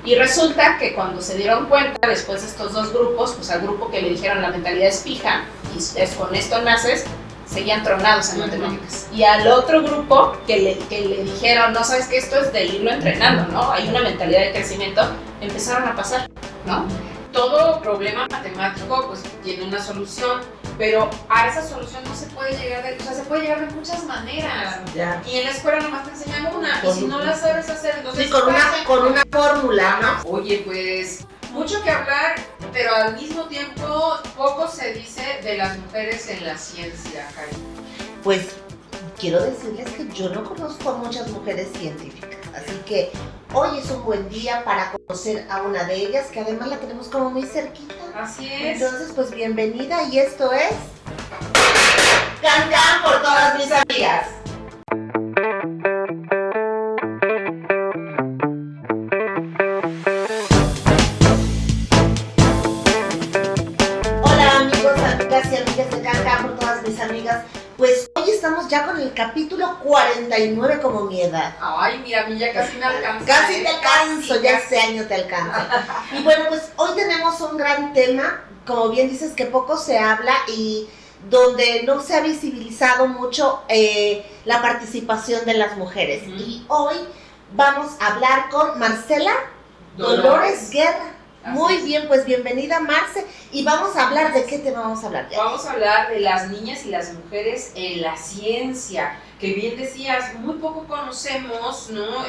Y resulta que cuando se dieron cuenta, después de estos dos grupos, pues al grupo que le dijeron la mentalidad es fija y es con esto naces, seguían tronados en matemáticas. Y al otro grupo que le dijeron, no, sabes que esto es de irlo entrenando, ¿no? Hay una mentalidad de crecimiento, empezaron a pasar, ¿no? Todo problema matemático pues tiene una solución, pero a esa solución no se puede llegar o sea, se puede llegar de muchas maneras. Ya. Y en la escuela nomás te enseñan una, y si no la sabes hacer, entonces... Sí, con una fórmula, ¿no? Oye, pues, mucho que hablar, pero al mismo tiempo poco se dice de las mujeres en la ciencia, Cari. Pues, quiero decirles que yo no conozco a muchas mujeres científicas, así que hoy es un buen día para conocer a una de ellas, que además la tenemos como muy cerquita. Así es. Entonces, pues bienvenida, y esto es... Can Can por todas mis amigas. Hola amigos, amigas y amigas de Can Can por todas mis amigas. Pues hoy estamos ya con el capítulo 49 como mi edad. Ay, mira, a mí ya casi me alcanza. Casi te alcanzo, ya este año te alcanza. Y bueno, pues hoy tenemos un gran tema, como bien dices, que poco se habla y donde no se ha visibilizado mucho la participación de las mujeres. Y hoy vamos a hablar con Marcela Dolores Guerra. Muy bien, pues bienvenida Marce, y vamos a hablar de qué tema vamos a hablar. Vamos a hablar de las niñas y las mujeres en la ciencia, que bien decías, muy poco conocemos, ¿no?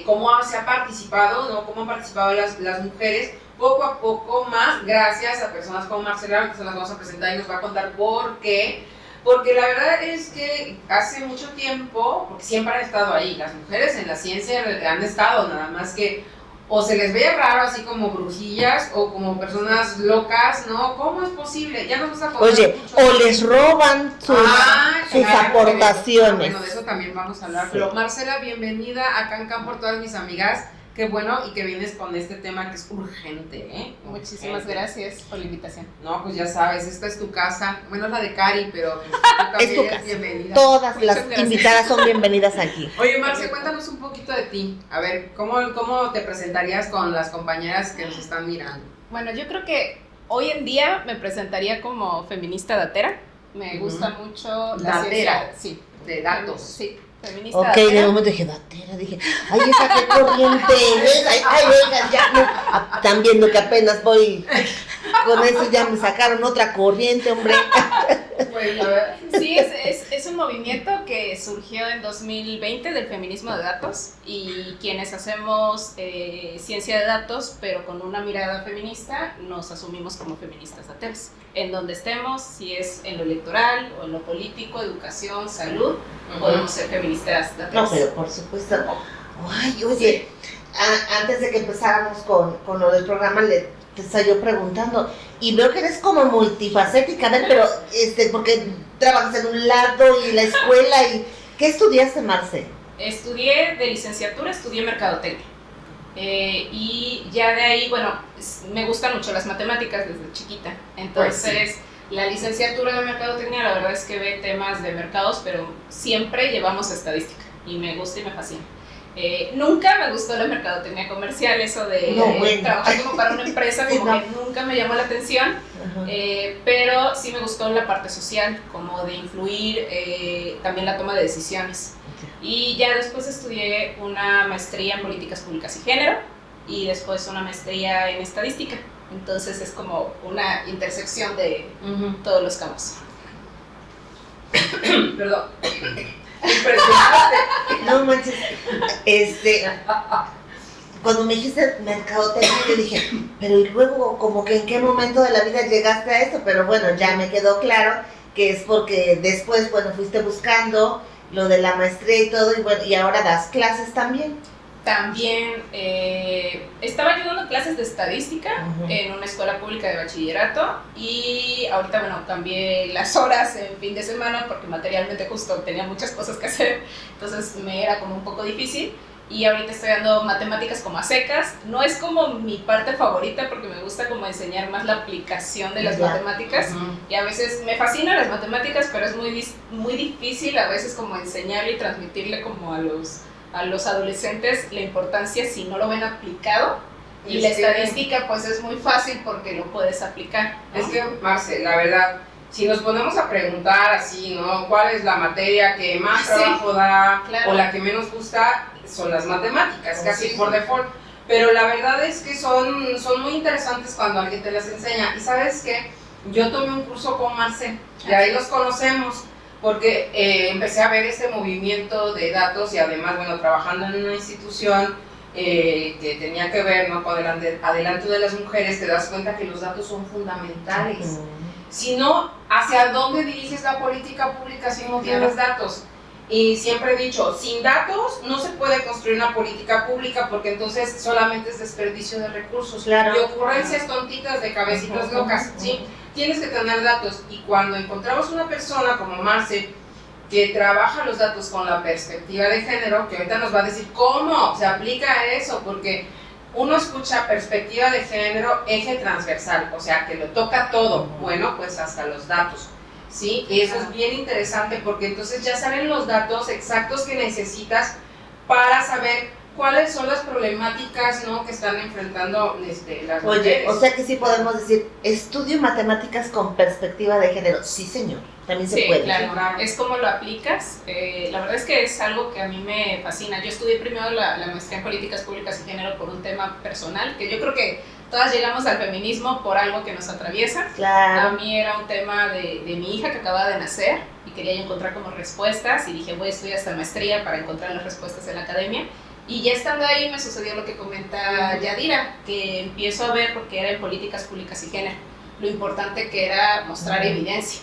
Cómo se ha participado, ¿no? Cómo han participado las mujeres, poco a poco más, gracias a personas como Marcela, que se las vamos a presentar y nos va a contar por qué. Porque la verdad es que hace mucho tiempo, porque siempre han estado ahí, las mujeres en la ciencia han estado, nada más que o se les ve raro así como brujillas o como personas locas, ¿no? ¿Cómo es posible? Ya nos vas a contar. Oye, mucho. o les roban sus aportaciones. Bueno, de eso también vamos a hablar. Sí. Pero Marcela, bienvenida a Can Can por todas mis amigas. Qué bueno y que vienes con este tema que es urgente, ¿eh? Muchísimas gracias por la invitación. No, pues ya sabes, esta es tu casa. Bueno, es la de Cari, pero pues, es tu casa. Bienvenida. Todas las invitadas son bienvenidas aquí. Oye, Marce, cuéntanos un poquito de ti. A ver, ¿cómo te presentarías con las compañeras que nos están mirando? Bueno, yo creo que hoy en día me presentaría como feminista datera. Me gusta mucho la ciencia. Sí. De datos. Sí. Feminista ok, de momento dije, ay, esa qué corriente es, ay, oigan, ya, no, están viendo que apenas voy, con eso ya me sacaron otra corriente, hombre. Pues, a ver. Sí, es un movimiento que surgió en 2020 del feminismo de datos, y quienes hacemos ciencia de datos, pero con una mirada feminista, nos asumimos como feministas dateras. En donde estemos, si es en lo electoral o en lo político, educación, salud, podemos ser feministas dateras. No, pero por supuesto. Ay, oye, antes de que empezáramos con lo del programa, te estaba yo preguntando, y veo que eres como multifacética, a ver, pero porque trabajas en un lado y la escuela, y ¿qué estudiaste, Marce? Estudié de licenciatura, estudié mercadotecnia. Y ya de ahí, bueno, me gustan mucho las matemáticas desde chiquita. Entonces, sí. La licenciatura de mercadotecnia, la verdad es que ve temas de mercados, pero siempre llevamos estadística y me gusta y me fascina. Nunca me gustó la mercadotecnia comercial, eso de trabajar como para una empresa, como que nunca me llamó la atención, pero sí me gustó la parte social, como de influir, también la toma de decisiones. Y ya después estudié una maestría en políticas públicas y género, y después una maestría en estadística. Entonces es como una intersección de todos los campos. Perdón. Impresionante. No manches. Cuando me dijiste mercadotecnia, yo dije, pero y luego, como que en qué momento de la vida llegaste a eso, pero bueno, ya me quedó claro que es porque después, bueno, fuiste buscando lo de la maestría y todo, y bueno, y ahora das clases también. También estaba yo dando clases de estadística en una escuela pública de bachillerato, y ahorita, bueno, cambié las horas en fin de semana porque materialmente justo tenía muchas cosas que hacer, entonces me era como un poco difícil, y ahorita estoy dando matemáticas como a secas. No es como mi parte favorita porque me gusta como enseñar más la aplicación de las matemáticas, y a veces me fascinan las matemáticas, pero es muy difícil a veces como enseñarle y transmitirle como a a los adolescentes la importancia si no lo ven aplicado. Y la estadística pues es muy fácil porque lo puedes aplicar, ¿no? Es que, Marce, la verdad, si nos ponemos a preguntar así, ¿no? ¿Cuál es la materia que más trabajo da o la que menos gusta? Son las matemáticas, casi por default. Pero la verdad es que son muy interesantes cuando alguien te las enseña. Y ¿sabes qué? Yo tomé un curso con Marce, de ahí los conocemos, porque empecé a ver este movimiento de datos y además, bueno, trabajando en una institución que tenía que ver, ¿no?, con el adelanto de las mujeres, te das cuenta que los datos son fundamentales. Si no, ¿hacia dónde diriges la política pública si no tienes datos? Y siempre he dicho, sin datos no se puede construir una política pública porque entonces solamente es desperdicio de recursos y ocurrencias tontitas de cabecitas locas, ¿sí? Tienes que tener datos, y cuando encontramos una persona como Marce que trabaja los datos con la perspectiva de género, que ahorita nos va a decir cómo se aplica eso, porque uno escucha perspectiva de género, eje transversal, o sea que lo toca todo, bueno, pues hasta los datos. Sí, y eso es bien interesante porque entonces ya saben los datos exactos que necesitas para saber cuáles son las problemáticas, ¿no?, que están enfrentando las mujeres. Oye, o sea que sí podemos decir, estudio matemáticas con perspectiva de género. Sí, señor, también se puede. Claro, claro. Es como lo aplicas. La verdad es que es algo que a mí me fascina. Yo estudié primero la maestría en políticas públicas y género por un tema personal, que yo creo que todas llegamos al feminismo por algo que nos atraviesa. Claro. A mí era un tema de mi hija que acababa de nacer y quería yo encontrar como respuestas y dije voy a estudiar esta maestría para encontrar las respuestas en la academia, y ya estando ahí me sucedió lo que comenta Yadira, que empiezo a ver, porque era en políticas públicas y género, lo importante que era mostrar evidencia.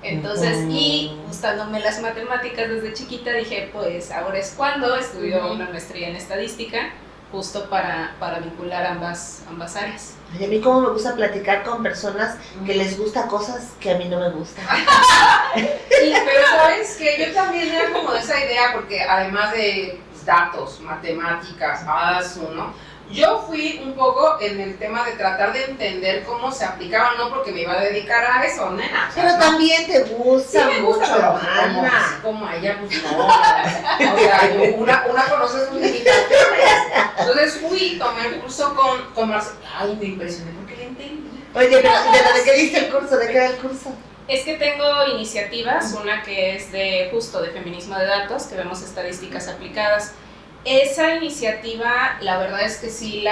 Entonces, y gustándome las matemáticas desde chiquita, dije pues ahora es cuando estudio una maestría en estadística, justo para vincular ambas áreas. Ay, a mí como me gusta platicar con personas que les gusta cosas que a mí no me gustan. Sí, pero sabes que yo también era como de esa idea, porque además de datos, matemáticas, ¿no? Yo fui un poco en el tema de tratar de entender cómo se aplicaban, no porque me iba a dedicar a eso, nena. Pero ¿no? También te gusta, sí, me gusta mucho, pero Ana. como a ella, pues no. O sea, una conoce sus limitaciones. Entonces fui, tomé el curso con Marcela. Ay, me impresioné porque le entendí. Oye, pero ¿de qué diste el curso? ¿De qué era el curso? Es que tengo iniciativas, una que es de justo de feminismo de datos, que vemos estadísticas aplicadas. Esa iniciativa, la verdad es que sí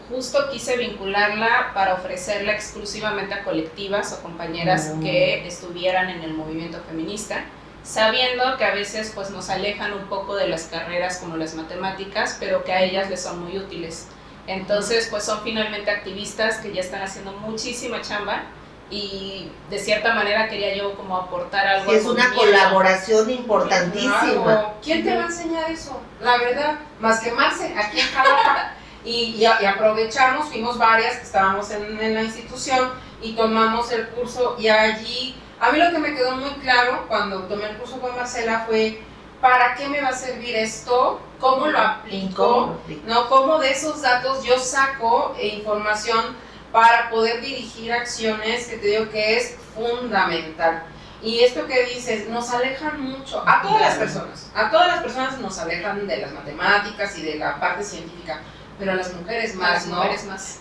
justo quise vincularla para ofrecerla exclusivamente a colectivas o compañeras que estuvieran en el movimiento feminista, sabiendo que a veces pues nos alejan un poco de las carreras como las matemáticas, pero que a ellas les son muy útiles. Entonces pues son finalmente activistas que ya están haciendo muchísima chamba, y de cierta manera quería yo como aportar algo. Sí, es una colaboración importantísima. Claro. ¿Quién te va a enseñar eso? La verdad, más que Marce, aquí en Jalapa. y aprovechamos, fuimos varias que estábamos en la institución y tomamos el curso, y allí, a mí lo que me quedó muy claro cuando tomé el curso con Marcela fue, ¿para qué me va a servir esto? ¿Cómo lo aplico? ¿No? ¿Cómo de esos datos yo saco información para poder dirigir acciones, que te digo que es fundamental? Y esto que dices, nos alejan mucho, a todas las personas nos alejan de las matemáticas y de la parte científica, pero a las mujeres más, ¿no?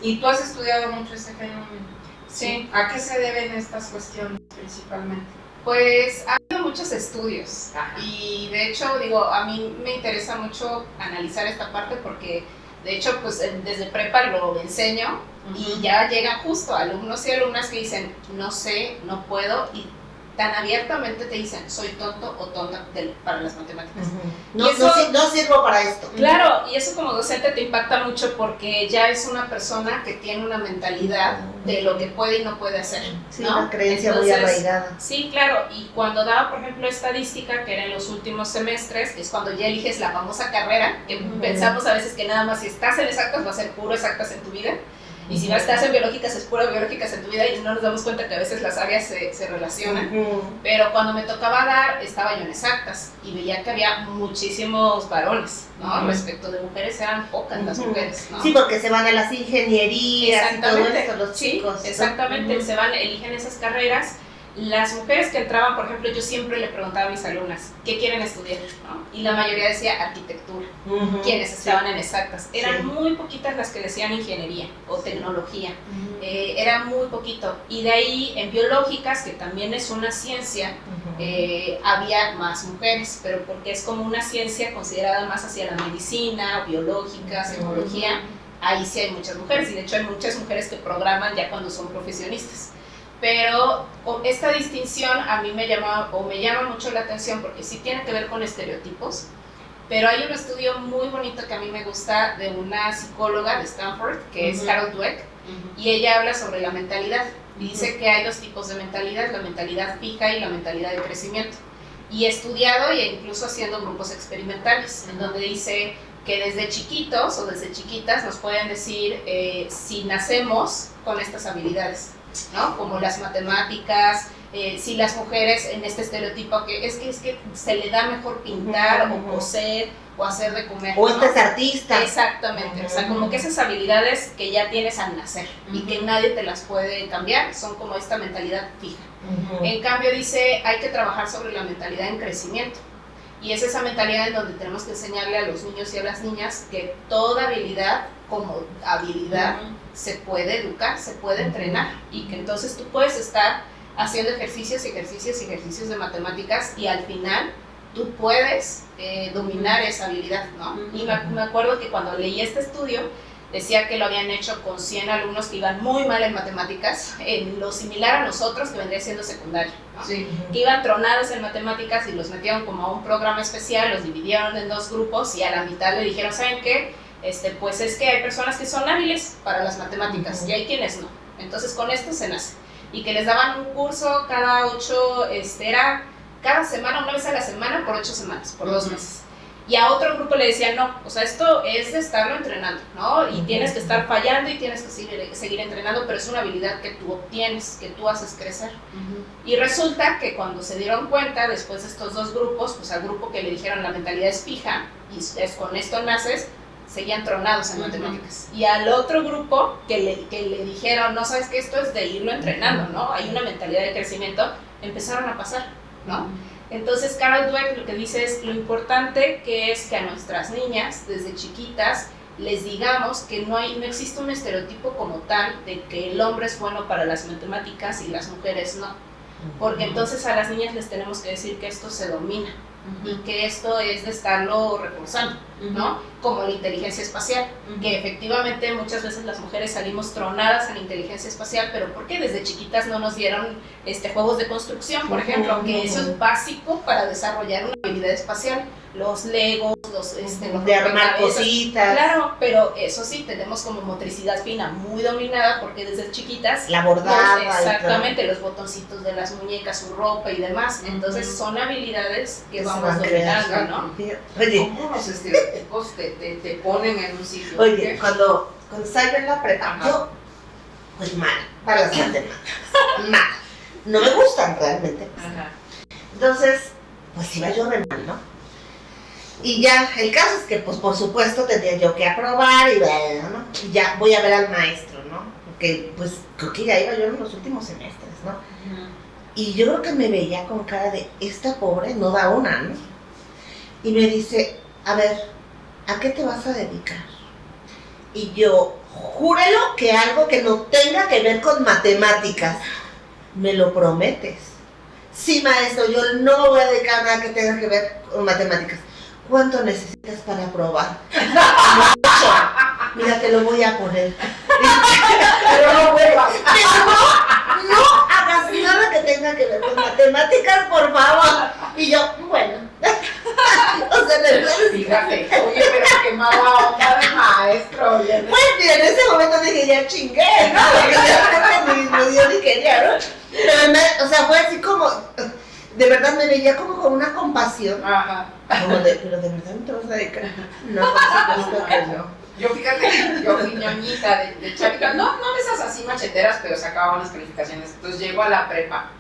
Y tú has estudiado mucho ese fenómeno. Sí. ¿A qué se deben estas cuestiones principalmente? Pues ha habido muchos estudios. Y de hecho, digo, a mí me interesa mucho analizar esta parte porque de hecho, pues desde prepa lo enseño y ya llegan justo alumnos y alumnas que dicen, no sé, no puedo, y tan abiertamente te dicen, soy tonto o tonta para las matemáticas. No sirvo para esto. Claro, y eso como docente te impacta mucho porque ya es una persona que tiene una mentalidad de lo que puede y no puede hacer. Sí, ¿no? una creencia muy arraigada. Sí, claro, y cuando daba, por ejemplo, estadística, que era en los últimos semestres, es cuando ya eliges la famosa carrera, que pensamos a veces que nada más si estás en exactas va a ser puro exactas en tu vida, y si no estás en biológicas es puro biológicas en tu vida, y no nos damos cuenta que a veces las áreas se relacionan. Pero cuando me tocaba dar, estaba yo en exactas y veía que había muchísimos varones, ¿no? Respecto de mujeres eran pocas las mujeres, ¿no? Sí, porque se van a las ingenierías y todo eso, los chicos. Sí, exactamente, se van, eligen esas carreras, las mujeres que entraban, por ejemplo, yo siempre le preguntaba a mis alumnas, ¿qué quieren estudiar? ¿No? Y la mayoría decía arquitectura, quienes estaban en exactas. Eran muy poquitas las que decían ingeniería o tecnología, era muy poquito. Y de ahí en biológicas, que también es una ciencia, había más mujeres, pero porque es como una ciencia considerada más hacia la medicina, biológica, psicología, ahí sí hay muchas mujeres, y de hecho hay muchas mujeres que programan ya cuando son profesionistas. Pero esta distinción a mí me llama mucho la atención porque sí tiene que ver con estereotipos, pero hay un estudio muy bonito que a mí me gusta de una psicóloga de Stanford, que es Carol Dweck, y ella habla sobre la mentalidad, y dice que hay dos tipos de mentalidad, la mentalidad fija y la mentalidad de crecimiento, y estudiado e incluso haciendo grupos experimentales, en donde dice que desde chiquitos o desde chiquitas nos pueden decir si nacemos con estas habilidades, ¿no? Como las matemáticas, si las mujeres en este estereotipo que es que se le da mejor pintar o coser o hacer de comer, o este es artista. Exactamente, o sea, como que esas habilidades que ya tienes al nacer y que nadie te las puede cambiar, son como esta mentalidad fija. En cambio dice, hay que trabajar sobre la mentalidad en crecimiento. Y es esa mentalidad en donde tenemos que enseñarle a los niños y a las niñas que toda habilidad, como habilidad, se puede educar, se puede entrenar, y que entonces tú puedes estar haciendo ejercicios de matemáticas y al final tú puedes dominar esa habilidad, ¿no? Y me acuerdo que cuando leí este estudio decía que lo habían hecho con 100 alumnos que iban muy mal en matemáticas, en lo similar a nosotros que vendría siendo secundario, ¿no? Sí. Que iban tronados en matemáticas y los metieron como a un programa especial, los dividieron en 2 grupos y a la mitad le dijeron, ¿saben qué? Pues es que hay personas que son hábiles para las matemáticas y hay quienes no. Entonces con esto se nace. Y que les daban un curso cada 8, era cada semana, una vez a la semana por 8 semanas, por 2 meses. Y a otro grupo le decían, no, o sea, esto es de estarlo entrenando, ¿no? Y tienes que estar fallando y tienes que seguir entrenando, pero es una habilidad que tú obtienes, que tú haces crecer. Y resulta que cuando se dieron cuenta, después de estos 2 grupos, pues al grupo que le dijeron la mentalidad es fija, y es con esto naces, seguían tronados en matemáticas. Y al otro grupo que le dijeron, no, sabes que esto es de irlo entrenando, ¿no? Hay una mentalidad de crecimiento, empezaron a pasar, ¿no? Entonces Carol Dweck lo que dice es lo importante que es que a nuestras niñas desde chiquitas les digamos que no existe un estereotipo como tal de que el hombre es bueno para las matemáticas y las mujeres no, porque entonces a las niñas les tenemos que decir que esto se domina y que esto es de estarlo reforzando, ¿no? Como la inteligencia espacial, que efectivamente muchas veces las mujeres salimos tronadas en inteligencia espacial, pero ¿por qué desde chiquitas no nos dieron juegos de construcción, por ejemplo? Que eso es básico para desarrollar una habilidad espacial, los legos, los de armar cositas. Claro, pero eso sí, tenemos como motricidad fina muy dominada porque desde chiquitas la bordada, exactamente, los botoncitos de las muñecas, su ropa y demás. Entonces son habilidades que vamos dominando, ¿no? Oye, ¿cómo los estereotipos te ponen en un sitio? Oye, cuando salgo en la prepa, yo, pues mal, para las matemáticas, mal. No me gustan realmente. Entonces, pues iba yo re mal, ¿no? Y ya, el caso es que, pues, por supuesto, tendría yo que aprobar y ¿no? Y ya voy a ver al maestro, ¿no? Porque, pues, creo que ya iba yo en los últimos semestres, ¿no? Y yo creo que me veía con cara de, esta pobre no da una, ¿no? Y me dice, a ver, ¿a qué te vas a dedicar? Y yo, júrelo que algo que no tenga que ver con matemáticas. ¿Me lo prometes? Sí, maestro, yo no me voy a dedicar a nada que tenga que ver con matemáticas. ¿Cuánto necesitas para aprobar? Mucho. Mira, te lo voy a poner. Pero no vuelvas. No hagas nada que tenga que ver con matemáticas, por favor. Y yo, bueno. O sea, fíjate, oye, pero qué mala onda de maestro. Pues mira, en ese momento dije, ya chingué, ¿no? Porque ya ni dio ni quería, ¿no? Pero o sea, fue así como, de verdad me veía como con una compasión. Ajá. Como de, pero de verdad no te vas a dedicar. No, por supuesto que no. Yo fíjate, yo fui ñoñita de chavita, no de esas así macheteras, pero sacaba unas calificaciones. Entonces llego a la prepa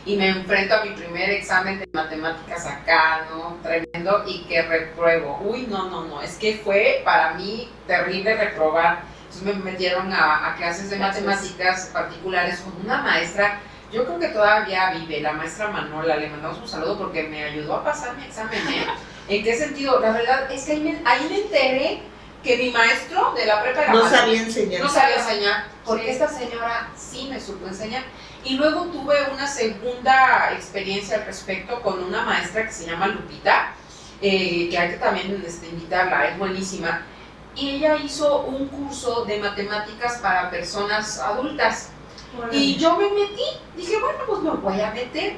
y me enfrento a mi primer examen de matemáticas acá, ¿no? Tremendo, y que repruebo. Uy, no, es que fue para mí terrible reprobar. Entonces me metieron a clases de matemáticas particulares con una maestra yo creo que todavía vive, la maestra Manola, le mandamos un saludo porque me ayudó a pasar mi examen, ¿eh? ¿En qué sentido? La verdad es que ahí me enteré que mi maestro de la prepa era no sabía enseñar. No sabía enseñar, porque esta señora sí me supo enseñar. Y luego tuve una segunda experiencia al respecto con una maestra que se llama Lupita, que hay que también invitarla, es buenísima. Y ella hizo un curso de matemáticas para personas adultas. Y yo me metí, dije, bueno, pues me voy a meter.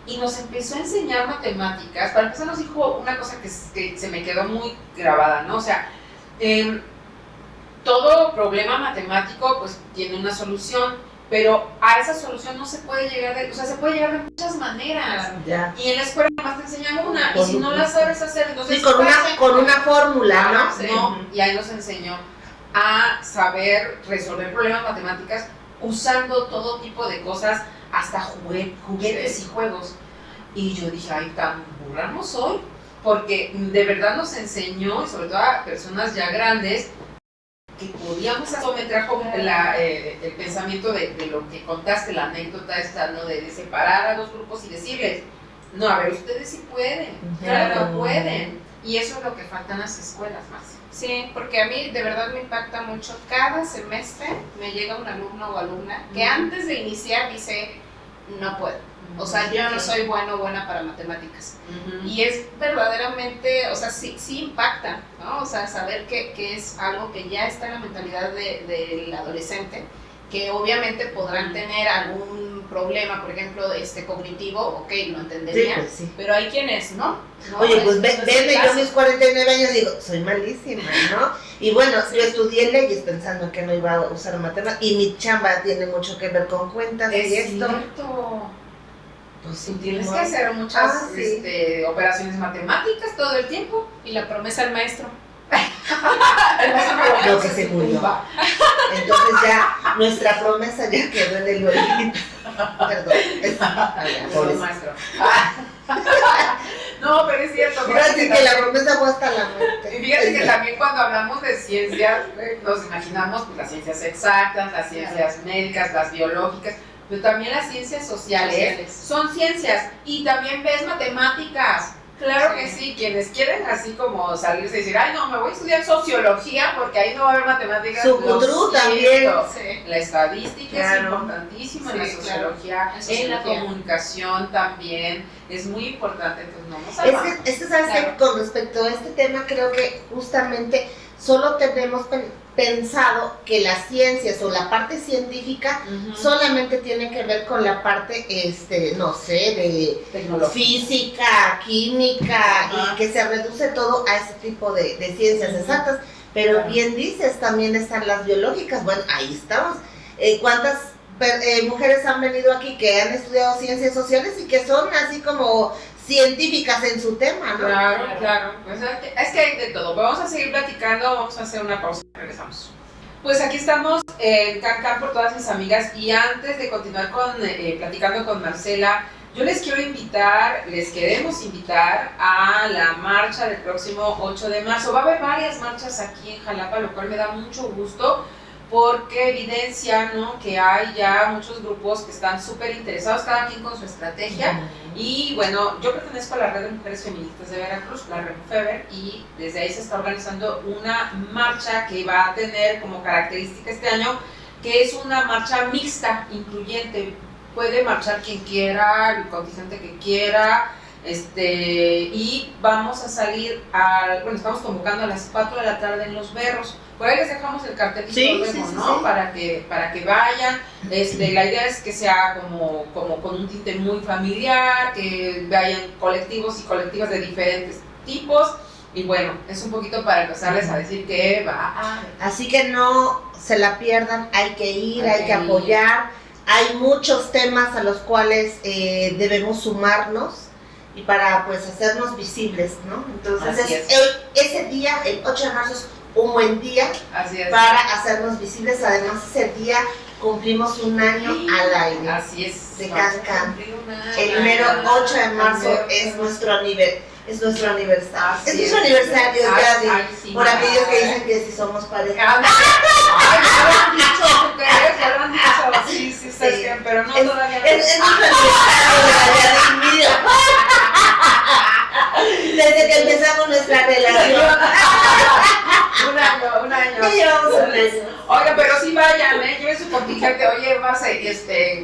Y nos empezó a enseñar matemáticas. Para empezar nos dijo una cosa que se me quedó muy grabada, ¿no? O sea, todo problema matemático pues tiene una solución, pero a esa solución no se puede llegar se puede llegar de muchas maneras. Ya. Y en la escuela nomás te enseñan una, y si no la sabes hacer, entonces... Sí, con una fórmula, ¿no? Sí. No, y ahí nos enseñó a saber resolver problemas matemáticos usando todo tipo de cosas, hasta juguetes y juegos. Y yo dije, ay, tan burra no soy, porque de verdad nos enseñó, y sobre todo a personas ya grandes, que podíamos someter como el pensamiento de lo que contaste, la anécdota esta, ¿no? De separar a dos grupos y decirles, no, a ver, ustedes sí pueden, claro, pueden. Y eso es lo que faltan las escuelas más. Sí, porque a mí de verdad me impacta mucho. Cada semestre me llega un alumno o alumna que antes de iniciar dice, no puedo. O sea, yo no soy bueno o buena para matemáticas. Y es verdaderamente, o sea, sí impacta, ¿no? O sea, saber que es algo que ya está en la mentalidad del adolescente, que obviamente podrán tener algún problema, por ejemplo, cognitivo, ok, lo entendería, Sí, pues sí. Pero hay quienes no. Oye, pues venme, yo a mis 49 años digo, soy malísima, ¿no? Y bueno, yo estudié leyes pensando que no iba a usar matemáticas, y mi chamba tiene mucho que ver con cuentas y esto. Cierto. Pues sí, Tienes que hacer muchas operaciones matemáticas todo el tiempo. Y la promesa al maestro. Lo que se murió. Entonces ya nuestra promesa ya quedó en el olvido. Perdón. Pobre maestro. No, pero es cierto. Fíjate que la promesa fue hasta la muerte. Y fíjate que también cuando hablamos de ciencias, nos imaginamos pues, las ciencias exactas, las ciencias médicas, las biológicas, pero también las ciencias sociales son ciencias. Y también ves matemáticas. Claro que sí, quienes quieren así como salirse y decir, ay no, me voy a estudiar sociología porque ahí no va a haber matemáticas. Sucutru también. Sí. La estadística es importantísima en la sociología, en la comunicación también, es muy importante, entonces no nos salvamos. Es que sabes que con respecto a este tema creo que justamente solo tenemos pensado que las ciencias o la parte científica solamente tiene que ver con la parte, no sé, de física, química, y que se reduce todo a ese tipo de ciencias exactas. Pero bien dices, también están las biológicas. Bueno, ahí estamos. ¿Cuántas mujeres han venido aquí que han estudiado ciencias sociales y que son así como científicas en su tema, ¿no? Claro. Pues es que hay de todo. Vamos a seguir platicando, vamos a hacer una pausa y regresamos. Pues aquí estamos en Can por todas mis amigas, y antes de continuar platicando con Marcela, yo les queremos invitar a la marcha del próximo 8 de marzo. Va a haber varias marchas aquí en Jalapa, lo cual me da mucho gusto, porque evidencia, ¿no?, que hay ya muchos grupos que están súper interesados, cada quien con su estrategia. Y bueno, yo pertenezco a la Red de Mujeres Feministas de Veracruz, la REMUFEBER, y desde ahí se está organizando una marcha que va a tener como característica este año, que es una marcha mixta, incluyente. Puede marchar quien quiera, el contingente que quiera, y vamos a salir estamos convocando a las 4 de la tarde en Los Berros. Por ahí les dejamos el cartelito, ¿no? Sí. Para que vayan. La idea es que sea como con un tinte muy familiar, que vayan colectivos y colectivas de diferentes tipos. Y bueno, es un poquito para empezarles a decir que va a... Así que no se la pierdan, hay que ir, hay que apoyar. Hay muchos temas a los cuales debemos sumarnos y para pues hacernos visibles, ¿no? Entonces ese día, el 8 de marzo, es un buen día para hacernos visibles. Además, ese día cumplimos un año al aire. Así es. De Can. El mero 8 de marzo es nuestro aniversario. Es nuestro aniversario. Es nuestro aniversario, por aquellos que dicen que si somos pareja. Ya lo han dicho, ¿tú crees? Ya lo han dicho. Sí, ustedes quieren pero no Es todavía. es mi aniversario de desde que empezamos nuestra relación. Un año. Ya llevamos un año. Oiga, pero sí vayan, lleven su contingente. Oye,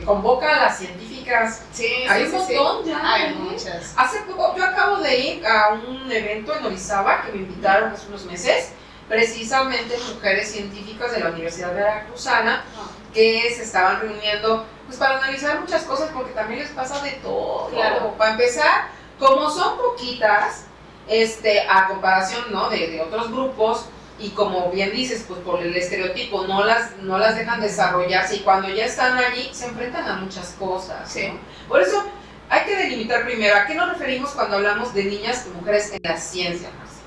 convoca a las científicas. Sí, Hay sí, un sí, montón sí. ya. Hay muchas. Hace poco, yo acabo de ir a un evento en Orizaba que me invitaron hace unos meses, precisamente mujeres científicas de la Universidad Veracruzana que se estaban reuniendo pues para analizar muchas cosas porque también les pasa de todo. Claro. Para empezar, como son poquitas, a comparación, ¿no?, de otros grupos, y como bien dices, pues por el estereotipo no las dejan desarrollarse, y cuando ya están allí se enfrentan a muchas cosas, ¿no? Sí. Por eso hay que delimitar primero a qué nos referimos cuando hablamos de niñas y mujeres en la ciencia, Marcia.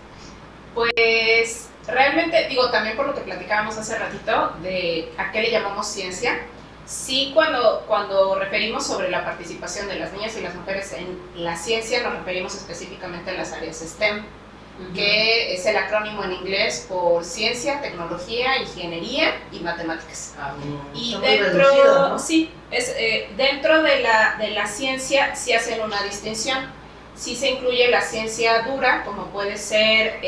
Pues realmente, digo, también por lo que platicábamos hace ratito, de a qué le llamamos ciencia, sí cuando referimos sobre la participación de las niñas y las mujeres en la ciencia, nos referimos específicamente a las áreas STEM, que es el acrónimo en inglés por ciencia, tecnología, ingeniería y matemáticas. Y Está muy reducido, ¿no? sí, dentro de la ciencia sí hacen una distinción. Sí se incluye la ciencia dura, como puede ser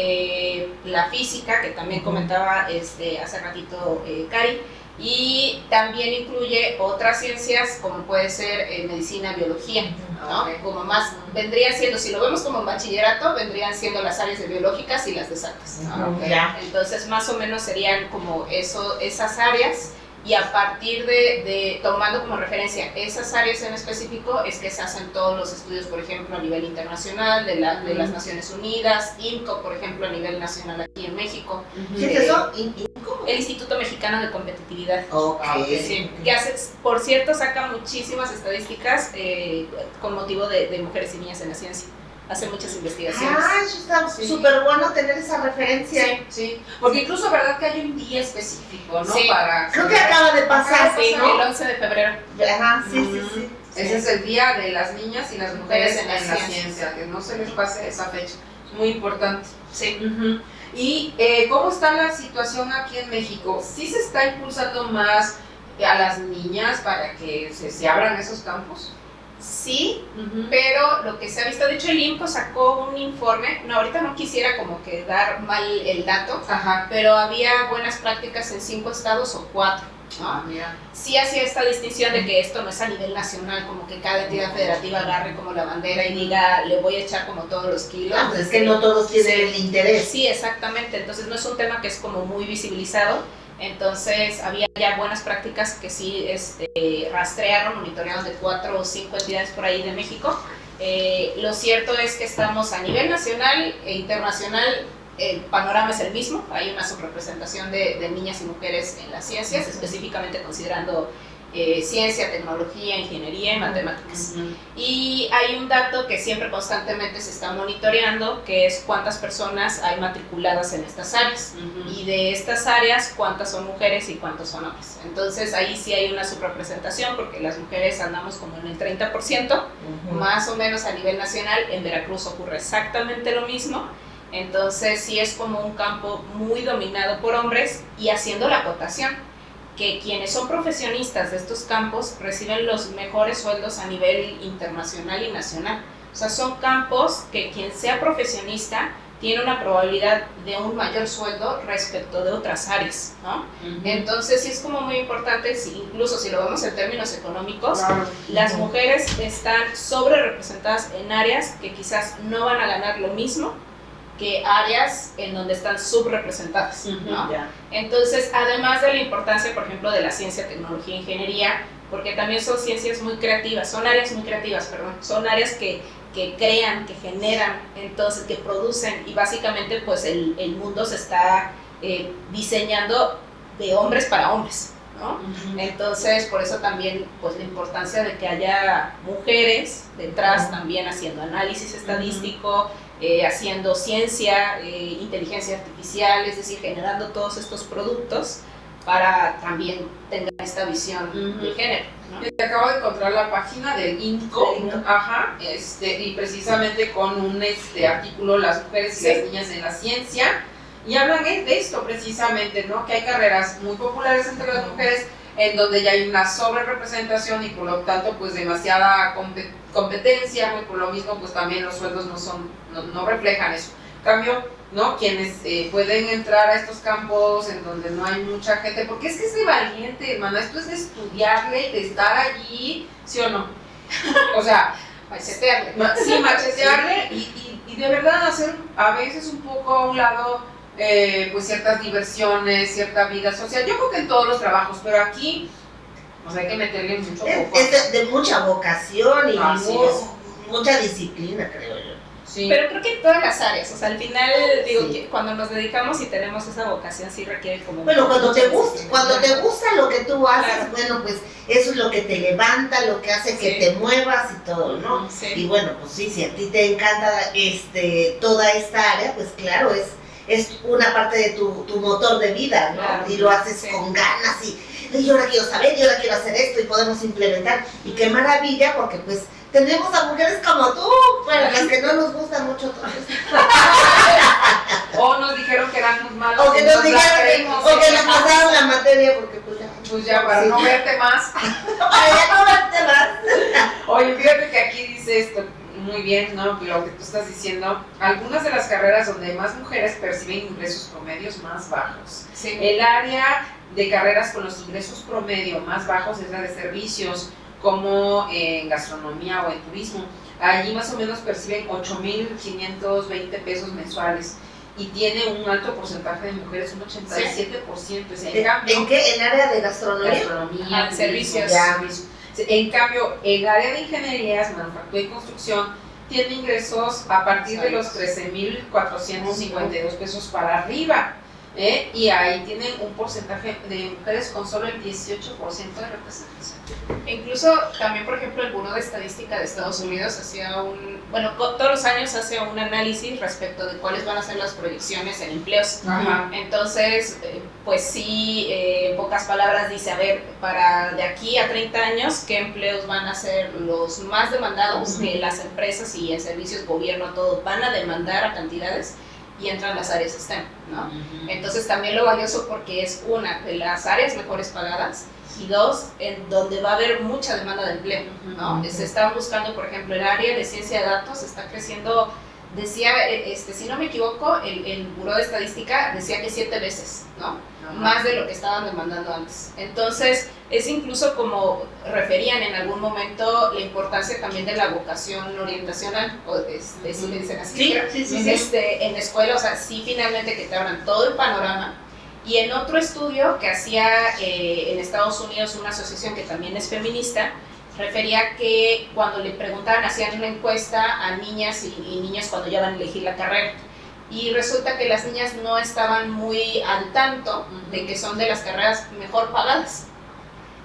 la física, que también comentaba hace ratito Cari, y también incluye otras ciencias, como puede ser medicina, biología, ¿no? Okay. Como más, vendría siendo, si lo vemos como en bachillerato, vendrían siendo las áreas de biológicas y las de exactas, ¿no? Okay. Ya. Entonces, más o menos serían como esas áreas, y a partir de tomando como referencia esas áreas en específico, es que se hacen todos los estudios, por ejemplo, a nivel internacional, de las Naciones Unidas, INCO, por ejemplo, a nivel nacional aquí en México, ¿Qué es eso? el Instituto Mexicano de Competitividad. Ok. Sí, que hace, por cierto, saca muchísimas estadísticas con motivo de mujeres y niñas en la ciencia. Hace muchas investigaciones. Ah, eso está Sí. súper bueno tener esa referencia. Sí. Sí, porque incluso, ¿verdad?, que hay un día específico, ¿no? Sí. Para Creo que acaba de pasar, Sí, ¿no? el 11 de febrero. Ajá, sí. Ese es el día de las niñas y las mujeres en la ciencia. ciencia, que no se les pase esa fecha, es muy importante. Sí. ¿Y cómo está la situación aquí en México? ¿Sí se está impulsando más a las niñas para que se abran esos campos? Sí, pero lo que se ha visto, de hecho el INCO sacó un informe, no, ahorita no quisiera como que dar mal el dato, Ajá. pero había buenas prácticas en 5 estados o 4, ¿no? Mira. Sí hacía esta distinción de que esto no es a nivel nacional, como que cada entidad federativa agarre como la bandera y diga, le voy a echar como todos los kilos. Ah, pues es que no todos tienen Sí. el interés. Sí, exactamente, entonces no es un tema que es como muy visibilizado, entonces había ya buenas prácticas que sí rastrearon, monitorearon de 4 o 5 entidades por ahí de México. Lo cierto es que estamos a nivel nacional e internacional, el panorama es el mismo, hay una subrepresentación de niñas y mujeres en las ciencias, específicamente considerando ciencia, tecnología, ingeniería y matemáticas. Y hay un dato que siempre constantemente se está monitoreando, que es cuántas personas hay matriculadas en estas áreas. Y de estas áreas, cuántas son mujeres y cuántos son hombres. Entonces ahí sí hay una subrepresentación, porque las mujeres andamos como en el 30%, más o menos a nivel nacional. En Veracruz ocurre exactamente lo mismo. Entonces sí es como un campo muy dominado por hombres, y haciendo la acotación que quienes son profesionistas de estos campos reciben los mejores sueldos a nivel internacional y nacional. O sea, son campos que quien sea profesionista tiene una probabilidad de un mayor sueldo respecto de otras áreas, ¿no? Entonces sí es como muy importante, incluso si lo vemos en términos económicos, las mujeres están sobre representadas en áreas que quizás no van a ganar lo mismo que áreas en donde están subrepresentadas, ¿no? Entonces, además de la importancia, por ejemplo, de la ciencia, tecnología e ingeniería, porque también son ciencias muy creativas, son áreas muy creativas, perdón, son áreas que crean, que generan, entonces que producen, y básicamente pues el mundo se está diseñando de hombres para hombres, ¿no? Entonces, por eso también pues la importancia de que haya mujeres detrás también haciendo análisis estadístico, haciendo ciencia, inteligencia artificial, es decir, generando todos estos productos para también tener esta visión de género, ¿no? Yo acabo de encontrar la página del INCO, ajá, y precisamente con un artículo, las mujeres y las niñas en la ciencia, y hablan de esto precisamente, ¿no? Que hay carreras muy populares entre las mujeres en donde ya hay una sobre representación y por lo tanto pues demasiada competencia, y por lo mismo pues también los sueldos no reflejan eso. En cambio, ¿no? Quienes pueden entrar a estos campos en donde no hay mucha gente, porque es que es de valiente, hermana, esto es de estudiarle, de estar allí, ¿sí o no? O sea, machetearle. Sí, machetearle y de verdad hacer a veces un poco a un lado pues ciertas diversiones, cierta vida social. Yo creo que en todos los trabajos, pero aquí pues hay que meterle mucho poco. Es de mucha vocación y es. mucha disciplina, creo yo. Sí. Pero creo que en todas las áreas, o sea, al final, digo, Sí. que cuando nos dedicamos y tenemos esa vocación, sí requiere como... Bueno, cuando te mucha gusta lo que tú haces, Claro. bueno, pues eso es lo que te levanta, lo que hace que Sí. te muevas y todo, ¿no? Sí. Y bueno, pues sí, si a ti te encanta toda esta área, pues claro, es una parte de tu motor de vida, ¿no? Claro. Y lo haces Sí. con ganas y yo ahora quiero saber, y ahora quiero hacer esto y podemos implementar. Y qué maravilla, porque pues tenemos a mujeres como tú, bueno, las que no nos gusta mucho todo esto. O nos dijeron que éramos malos. O que nos entonces la dijeron, creímos, o que sí. nos pasaron la materia, porque Pues ya, para sí. no verte más. Para ya no verte más. Oye, fíjate que aquí dice esto muy bien, ¿no? Lo que tú estás diciendo. Algunas de las carreras donde más mujeres perciben ingresos promedios más bajos. Sí. El área de carreras con los ingresos promedio más bajos es la de servicios, como en gastronomía o en turismo. Allí más o menos perciben 8,520 pesos mensuales y tiene un alto porcentaje de mujeres, un 87%. O sea, en cambio, ¿En qué? ¿En área de gastronomía? gastronomía, turismo, servicios. servicios. En cambio, el área de ingenierías, manufactura y construcción tiene ingresos a partir de los 13,452 pesos para arriba. Y ahí tienen un porcentaje de mujeres con solo el 18% de representación. E incluso también, por ejemplo, el Buró de Estadística de Estados Unidos hacía todos los años hace un análisis respecto de cuáles van a ser las proyecciones en empleos. Ajá. Entonces, pues sí, en pocas palabras dice, a ver, para de aquí a 30 años, ¿qué empleos van a ser los más demandados? Que las empresas y en servicios, gobierno, todo van a demandar a cantidades y entran las áreas STEM, ¿no? Entonces también lo valioso porque es una de las áreas mejores pagadas y dos, en donde va a haber mucha demanda de empleo, ¿no? Se están buscando, por ejemplo, el área de ciencia de datos está creciendo, decía, si no me equivoco, el Buró de Estadística decía que 7 veces, ¿no? Más de lo que estaban demandando antes. Entonces, es incluso como referían en algún momento la importancia también de la vocación orientacional, o si le dicen así, Sí. en la escuela, o sea, sí finalmente que te abran todo el panorama. Y en otro estudio que hacía en Estados Unidos una asociación que también es feminista, refería que cuando le preguntaban, hacían una encuesta a niñas y niños cuando ya van a elegir la carrera. Y resulta que las niñas no estaban muy al tanto de que son de las carreras mejor pagadas.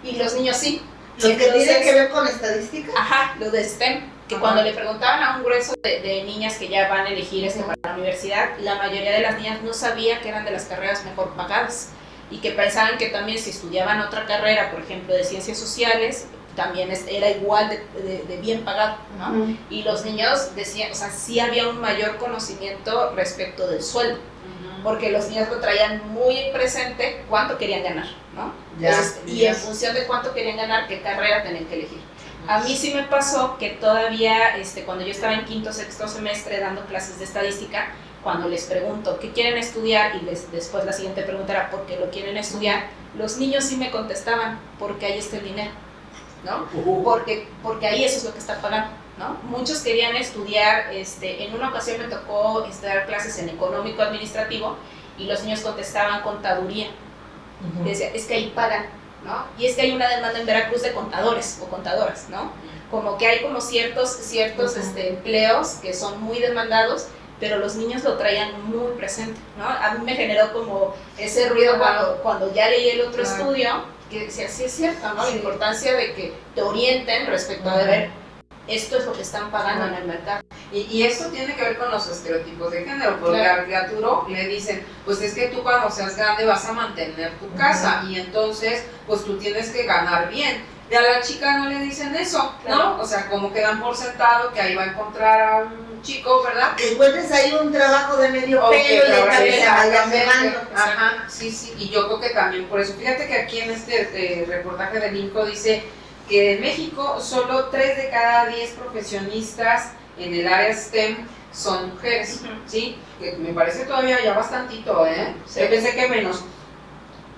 Y los niños sí. Lo que Entonces, tiene que ver con estadística. Ajá, lo de STEM. Que cuando le preguntaban a un grueso de niñas que ya van a elegir para la universidad, la mayoría de las niñas no sabía que eran de las carreras mejor pagadas. Y que pensaban que también si estudiaban otra carrera, por ejemplo, de ciencias sociales, también era igual de bien pagado, ¿no? Y los niños decían, o sea, sí había un mayor conocimiento respecto del sueldo, porque los niños lo traían muy presente cuánto querían ganar, ¿no? Entonces, y en función de cuánto querían ganar, qué carrera tenían que elegir. A mí sí me pasó que todavía, cuando yo estaba en quinto, sexto semestre dando clases de estadística, cuando les pregunto qué quieren estudiar y después la siguiente pregunta era por qué lo quieren estudiar, los niños sí me contestaban, porque ahí está el dinero, ¿no? Porque ahí eso es lo que está pagando, ¿no? Muchos querían estudiar, en una ocasión me tocó dar clases en económico administrativo y los niños contestaban contaduría. Decía, es que ahí pagan, ¿no? Y es que hay una demanda en Veracruz de contadores o contadoras, ¿no? Como que hay como ciertos empleos que son muy demandados, pero los niños lo traían muy presente, ¿no? A mí me generó como ese ruido cuando ya leí el otro estudio, que decía, sí es cierto, ¿no? La importancia de que te orienten respecto a ver, esto es lo que están pagando en el mercado. Y esto tiene que ver con los estereotipos de género, porque al criaturo le dicen, pues es que tú cuando seas grande vas a mantener tu casa y entonces pues tú tienes que ganar bien. Y a la chica no le dicen eso, ¿no? O sea, como que dan por sentado que ahí va a encontrar a un chico, ¿verdad? Que encuentres ahí un trabajo de medio pelo y también se vaya llevando. Ajá, sí, y yo creo que también por eso. Fíjate que aquí en este reportaje del INCO dice que en México solo 3 de cada 10 profesionistas en el área STEM son mujeres, ¿sí? Que me parece todavía ya bastantito, ¿eh? Sí. Yo pensé que menos.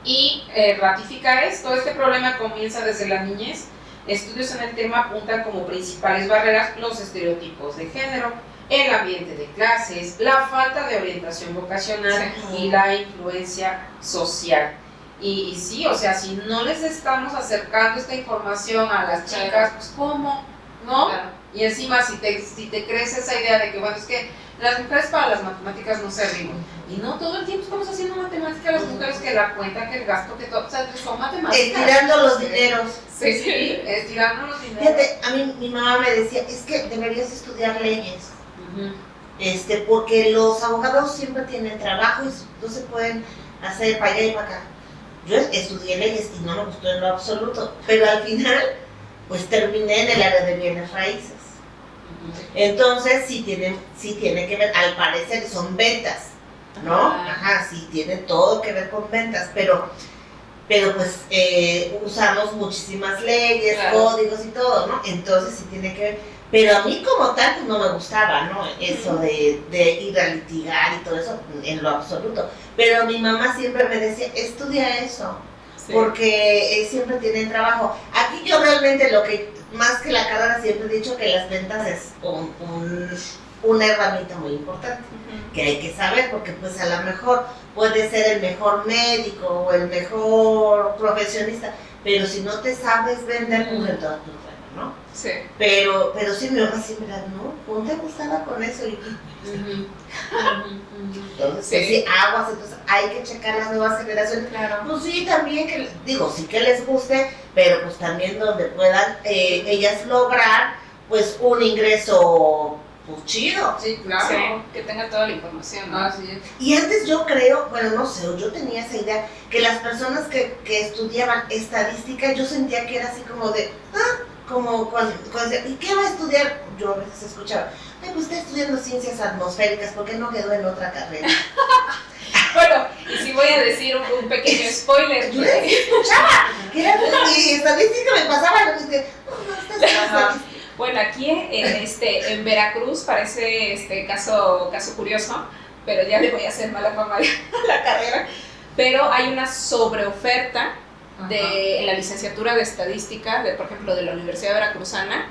Y ratifica esto, este problema comienza desde la niñez. Estudios en el tema apuntan como principales barreras los estereotipos de género, el ambiente de clases, la falta de orientación vocacional y la influencia social. Y sí, o sea, si no les estamos acercando esta información a las chicas, pues ¿cómo? ¿No? Claro. Y encima, si te crees esa idea de que, bueno, es que las mujeres para las matemáticas no se riman. Y no, todo el tiempo estamos haciendo matemática, las mujeres que la cuenta, que el gasto, que todo, o sea, son matemáticas. Estirando los dineros. Sí, estirando los dineros. Fíjate, a mí mi mamá me decía, es que deberías estudiar leyes. Porque los abogados siempre tienen trabajo y no se pueden hacer para allá y para acá. Yo estudié leyes y no me gustó en lo absoluto, pero al final pues terminé en el área de bienes raíces. Entonces sí tiene que ver, al parecer son ventas, ¿no? Ajá, sí tiene todo que ver con ventas, pero pues usamos muchísimas leyes, claro, códigos y todo, ¿no? Entonces sí tiene que ver, pero a mí como tal pues no me gustaba, ¿no? Eso de ir a litigar y todo eso en lo absoluto, pero mi mamá siempre me decía, estudia eso, porque siempre tienen trabajo. Aquí yo realmente lo que, más que la carrera, siempre he dicho que las ventas es una herramienta muy importante, que hay que saber, porque pues a lo mejor puede ser el mejor médico o el mejor profesionista, pero si no te sabes vender, pues en toda tu vida, ¿no? Sí. Pero sí, mi mamá siempre era, no te gustaba con eso. Y entonces, pues sí, aguas, entonces hay que checar las nuevas generaciones. Claro. Pues sí, también, sí que les guste, pero pues también donde puedan ellas lograr pues un ingreso pues chido. Sí, claro. Sí, que tenga toda la información, ¿no? Así es. Y antes yo creo, bueno, no sé, yo tenía esa idea, que las personas que estudiaban estadística, yo sentía que era así como de, como cuando ¿y qué va a estudiar? Yo a veces escuchaba, ay, pues está estudiando ciencias atmosféricas, ¿por qué no quedó en otra carrera? Bueno, y sí voy a decir un pequeño spoiler. Yo escuchaba, que era, y estadística me pasaba, y dije, no, estás en estadística. Bueno, aquí en Veracruz parece caso curioso, pero ya le voy a hacer mala fama a la carrera, pero hay una sobreoferta en la licenciatura de estadística, por ejemplo, de la Universidad Veracruzana,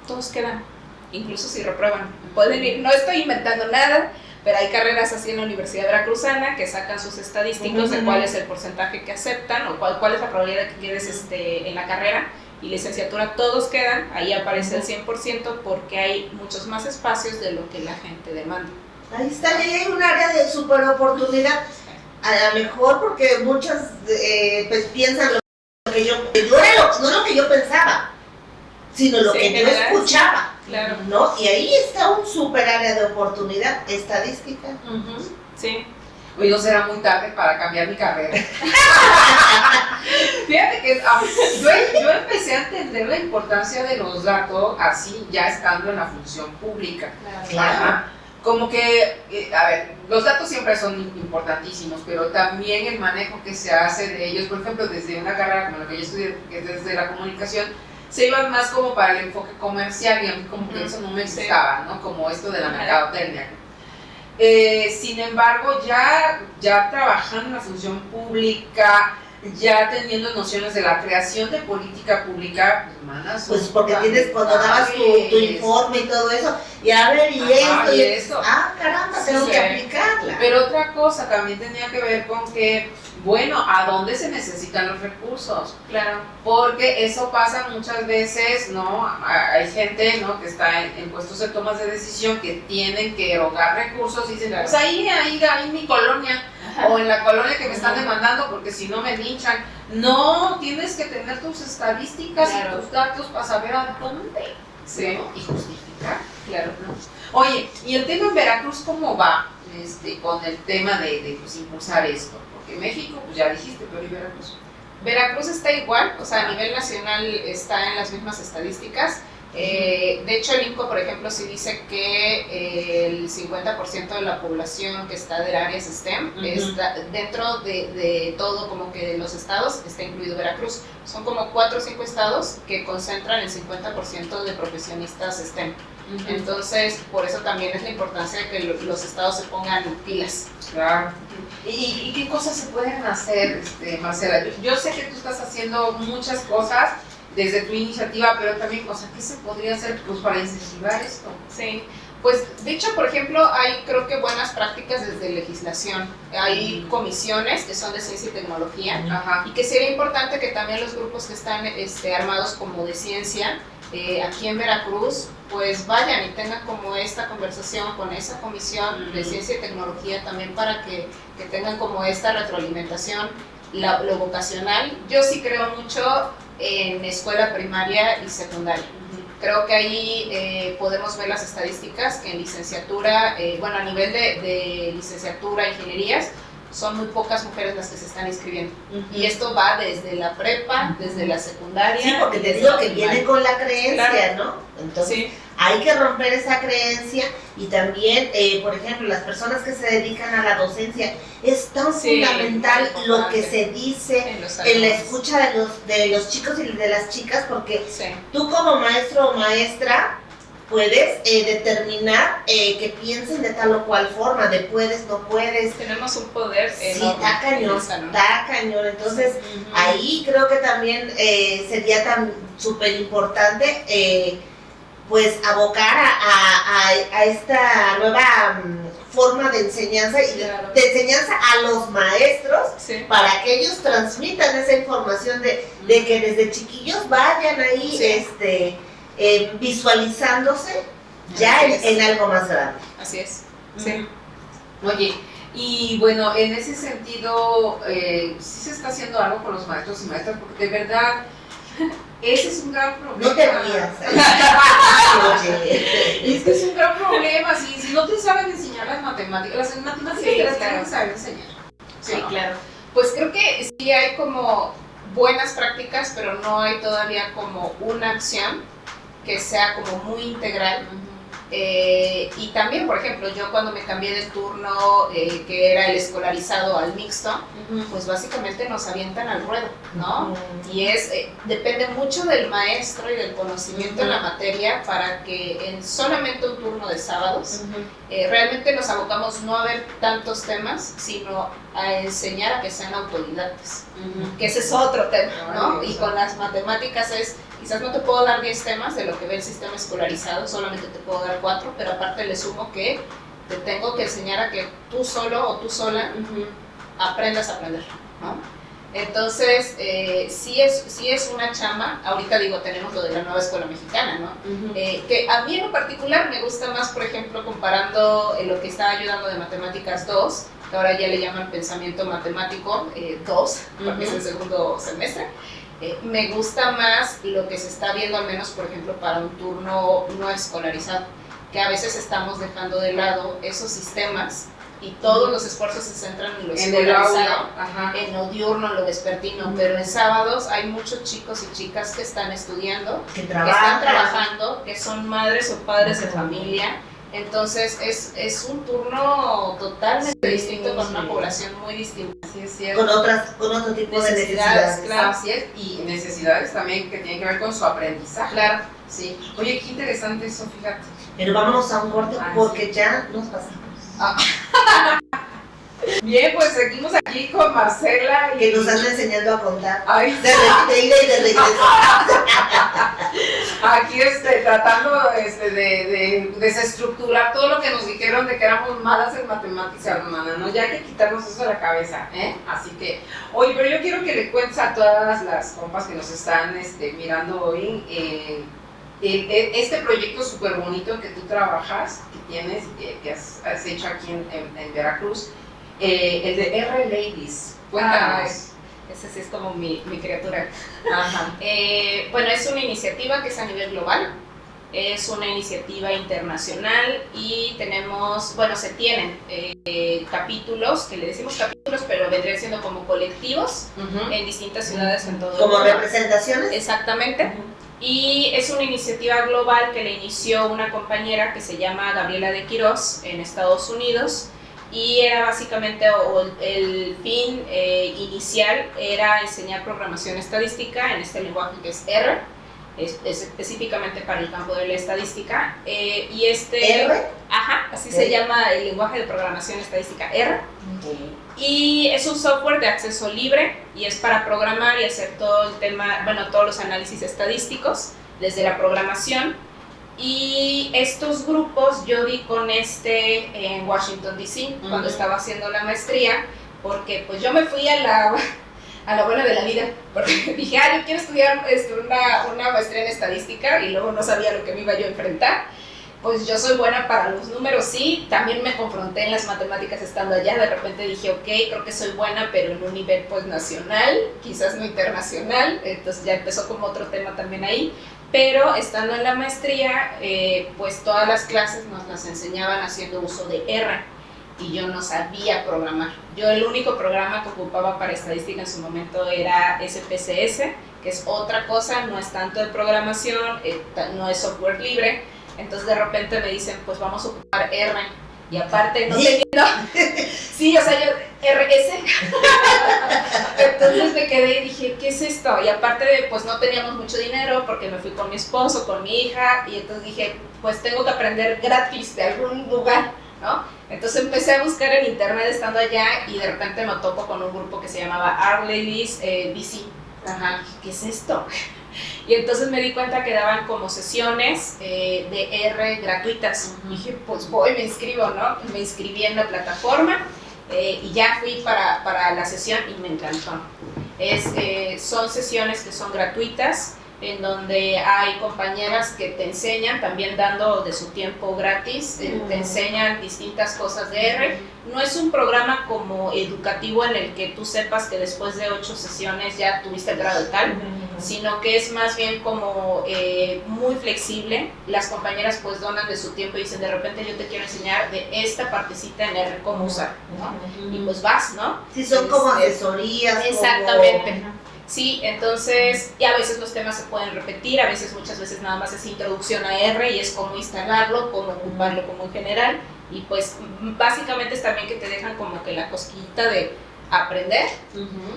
todos quedan, incluso si reprueban. Pueden ir, no estoy inventando nada, pero hay carreras así en la Universidad Veracruzana que sacan sus estadísticos de cuál es el porcentaje que aceptan o cuál es la probabilidad de que quedes en la carrera. Y licenciatura todos quedan, ahí aparece el 100% porque hay muchos más espacios de lo que la gente demanda. Ahí está, ahí hay un área de super oportunidad, a lo mejor porque muchas pues piensan lo que yo era no lo que yo pensaba, sino lo que yo escuchaba, claro, ¿no? Y ahí está un super área de oportunidad estadística. Sí. Hoy no será muy tarde para cambiar mi carrera. Fíjate que yo empecé a entender la importancia de los datos así ya estando en la función pública. Claro. Como que, a ver, los datos siempre son importantísimos, pero también el manejo que se hace de ellos, por ejemplo, desde una carrera como la que yo estudié, que es desde la comunicación, se iban más como para el enfoque comercial y a mí como que eso no me gustaba, ¿no? Como esto de la mercadotecnia. Sin embargo, ya trabajando en la función pública, ya teniendo nociones de la creación de política pública, pues porque tienes, cuando dabas tu informe y todo eso, y a ver, y esto, caramba, tengo que aplicarla. Pero otra cosa también tenía que ver con que, bueno, ¿a dónde se necesitan los recursos? Claro. Porque eso pasa muchas veces, ¿no? Hay gente, ¿no?, que está en puestos de tomas de decisión que tienen que erogar recursos y dicen, pues ahí en mi colonia, o en la colonia que me están demandando porque si no me linchan. No, tienes que tener tus estadísticas y tus datos para saber a dónde, ¿no? Y justificar. Claro. ¿No? Oye, ¿y el tema en Veracruz cómo va con el tema de pues, impulsar esto? Porque México, pues ya dijiste, pero ¿y Veracruz? Veracruz está igual, o sea, a nivel nacional está en las mismas estadísticas. De hecho, el INCO, por ejemplo, sí dice que el 50% de la población que está de áreas STEM está dentro de todo, como que de los estados, está incluido Veracruz. Son como 4 o 5 estados que concentran el 50% de profesionistas STEM. Entonces, por eso también es la importancia de que los estados se pongan pilas. Claro. ¿Y qué cosas se pueden hacer, Marcela? Yo sé que tú estás haciendo muchas cosas desde tu iniciativa, pero también, o sea, ¿qué se podría hacer pues, para incentivar esto? Sí, pues de hecho, por ejemplo, hay creo que buenas prácticas desde legislación. Hay comisiones que son de ciencia y tecnología. Ajá. Y que sería importante que también los grupos que están armados como de ciencia, aquí en Veracruz, pues vayan y tengan como esta conversación con esa comisión de ciencia y tecnología también para que tengan como esta retroalimentación, lo vocacional. Yo sí creo mucho en escuela primaria y secundaria. Creo que ahí podemos ver las estadísticas que en licenciatura, bueno, a nivel de licenciatura, ingenierías, son muy pocas mujeres las que se están inscribiendo. Y esto va desde la prepa, desde la secundaria. Sí, porque te digo que viene con la creencia, claro, ¿no? Entonces, sí, hay que romper esa creencia y también, por ejemplo, las personas que se dedican a la docencia, es tan fundamental lo que se dice en la escucha de los chicos y de las chicas, porque tú como maestro o maestra puedes determinar que piensen de tal o cual forma, de puedes, no puedes. Tenemos un poder enorme. Sí, está cañón. Entonces, ahí creo que también sería tan súper importante pues abocar a esta nueva forma de enseñanza y de enseñanza a los maestros para que ellos transmitan esa información de que desde chiquillos vayan ahí visualizándose ya en algo más grande. Así es. Sí. Oye, y bueno, en ese sentido, sí se está haciendo algo con los maestros y maestras, porque de verdad, ese es un gran problema. No te rías. Es que es un gran problema, si no te saben enseñar las matemáticas te las tienen que saber enseñar. Sí, claro. Pues creo que sí hay como buenas prácticas, pero no hay todavía como una acción que sea como muy integral. Y también, por ejemplo, yo cuando me cambié de turno, que era el escolarizado al mixto, pues básicamente nos avientan al ruedo, ¿no? Y depende mucho del maestro y del conocimiento en la materia para que en solamente un turno de sábados realmente nos abocamos no a ver tantos temas, sino a enseñar a que sean autodidactas, que ese es otro tema, ¿no? Y con las matemáticas quizás no te puedo dar 10 temas de lo que ve el sistema escolarizado, solamente te puedo dar 4, pero aparte le sumo que te tengo que enseñar a que tú solo o tú sola aprendas a aprender, ¿no? Entonces, sí es una chamba. Ahorita digo, tenemos lo de la nueva escuela mexicana, ¿no? Que a mí en lo particular me gusta más, por ejemplo, comparando lo que está ayudando de Matemáticas 2, que ahora ya le llaman Pensamiento Matemático 2, porque es el segundo semestre. Me gusta más lo que se está viendo, al menos, por ejemplo, para un turno no escolarizado, que a veces estamos dejando de lado esos sistemas y todos los esfuerzos se centran en lo escolarizado, en lo diurno, en lo vespertino, pero en sábados hay muchos chicos y chicas que están estudiando, que están trabajando, que son madres o padres de familia. Entonces es un turno totalmente distinto, con una población muy distinta. Sí, es cierto. Con otro tipo de necesidades. Claro, así es, y necesidades también que tienen que ver con su aprendizaje. Claro. Sí. Oye, qué interesante eso, fíjate. Pero vámonos a un corte porque ya nos pasamos. Bien, pues seguimos aquí con Marcela. Que nos anda enseñando a contar. Ay, de ida y de regreso. Aquí tratando de desestructurar todo lo que nos dijeron de que éramos malas en matemáticas, hermana, ¿no? Ya hay que quitarnos eso de la cabeza, ¿eh? Así que, oye, pero yo quiero que le cuentes a todas las compas que nos están mirando hoy este proyecto súper bonito que tú trabajas, que tienes, que has hecho aquí en Veracruz, el de R Ladies. Cuéntanos. Ese sí es como mi criatura. Ajá. Bueno, es una iniciativa que es a nivel global, es una iniciativa internacional y se tienen capítulos, que le decimos capítulos, pero vendrían siendo como colectivos en distintas ciudades en todo el mundo. ¿Como representaciones? Exactamente. Y es una iniciativa global que le inició una compañera que se llama Gabriela de Quirós en Estados Unidos, y era básicamente, el fin inicial era enseñar programación estadística en este lenguaje que es R, es específicamente para el campo de la estadística. Y ¿R? Ajá, así se llama el lenguaje de programación estadística, R. Y es un software de acceso libre y es para programar y hacer todo el tema, bueno, todos los análisis estadísticos desde la programación. Y estos grupos yo di con en Washington DC cuando estaba haciendo la maestría, porque pues yo me fui a la buena de la vida, porque dije, yo quiero estudiar una maestría en estadística, y luego no sabía lo que me iba yo a enfrentar. Pues yo soy buena para los números, sí, también me confronté en las matemáticas estando allá, de repente dije, ok, creo que soy buena, pero en un nivel pues nacional, quizás no internacional, entonces ya empezó como otro tema también ahí, pero estando en la maestría, pues todas las clases nos las enseñaban haciendo uso de R, y yo no sabía programar. Yo el único programa que ocupaba para estadística en su momento era SPSS, que es otra cosa, no es tanto de programación, no es software libre. Entonces de repente me dicen, pues vamos a ocupar R, y aparte no tenía, sí, o sea, yo, RS, entonces me quedé y dije, ¿qué es esto? Y aparte pues no teníamos mucho dinero porque me fui con mi esposo, con mi hija, y entonces dije, pues tengo que aprender gratis de algún lugar, ¿no? Entonces empecé a buscar en internet estando allá, y de repente me topo con un grupo que se llamaba R-Ladies DC. Ajá, ¿qué es esto? Y entonces me di cuenta que daban como sesiones de R gratuitas. Dije, pues voy, me inscribo, ¿no? Me inscribí en la plataforma y ya fui para la sesión y me encantó. Son sesiones que son gratuitas, en donde hay compañeras que te enseñan, también dando de su tiempo gratis, te enseñan distintas cosas de R. No es un programa como educativo en el que tú sepas que después de 8 sesiones ya tuviste el grado tal, sino que es más bien como muy flexible. Las compañeras pues donan de su tiempo y dicen, de repente yo te quiero enseñar de esta partecita en R cómo usar, ¿no? Y pues vas, ¿no? Sí, son como asesorías. Exactamente. Como... Sí, entonces, y a veces los temas se pueden repetir, muchas veces nada más es introducción a R y es cómo instalarlo, cómo ocuparlo como en general, y pues básicamente es también que te dejan como que la cosquillita de aprender.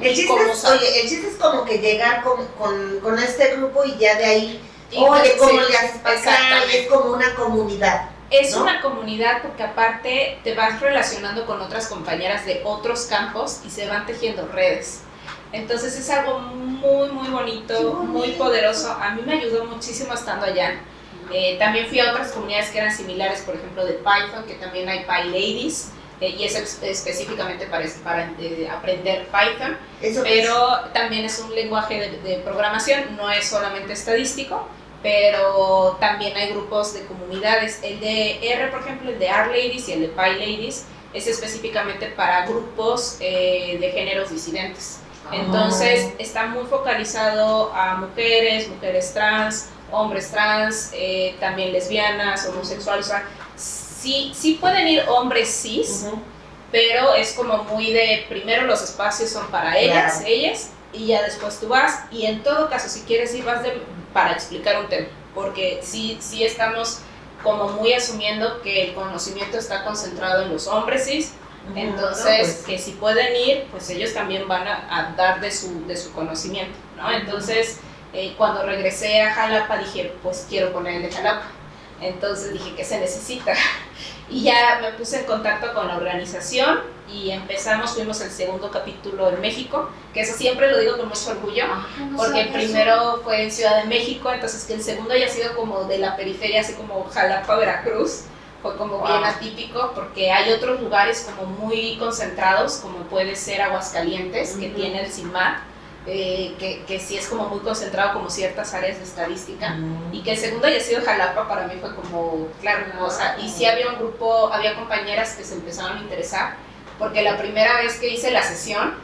El chiste es como que llegar con este grupo y ya de ahí, oye, ¿cómo le haces para acá? Y es como una comunidad. Es una comunidad porque aparte te vas relacionando con otras compañeras de otros campos y se van tejiendo redes. Entonces es algo muy, muy bonito, muy poderoso. A mí me ayudó muchísimo estando allá. También fui a otras comunidades que eran similares, por ejemplo de Python, que también hay PyLadies, y es específicamente para aprender Python. Pero también es un lenguaje de programación, no es solamente estadístico, pero también hay grupos de comunidades. El de R, por ejemplo, el de R-Ladies y el de PyLadies es específicamente para grupos de géneros disidentes. Entonces está muy focalizado a mujeres trans, hombres trans, también lesbianas, homosexuales. O sea, sí pueden ir hombres cis, pero es como muy de, primero los espacios son para ellas, y ya después tú vas, y en todo caso si quieres ir vas para explicar un tema, porque sí estamos como muy asumiendo que el conocimiento está concentrado en los hombres cis. Entonces, que si pueden ir, pues ellos también van a dar de su conocimiento, ¿no? Entonces, cuando regresé a Jalapa dije, pues quiero poner el de Jalapa. Entonces dije, ¿qué se necesita? Y ya me puse en contacto con la organización y fuimos el segundo capítulo en México, que eso siempre lo digo con mucho orgullo, porque el primero fue en Ciudad de México, entonces que el segundo haya sido como de la periferia, así como Jalapa, Veracruz. Fue como bien atípico, porque hay otros lugares como muy concentrados, como puede ser Aguascalientes, que tiene el CIMAT, que sí es como muy concentrado como ciertas áreas de estadística, y que el segundo haya sido Jalapa para mí fue como, claro, o sea, y sí había un grupo, había compañeras que se empezaron a interesar, porque la primera vez que hice la sesión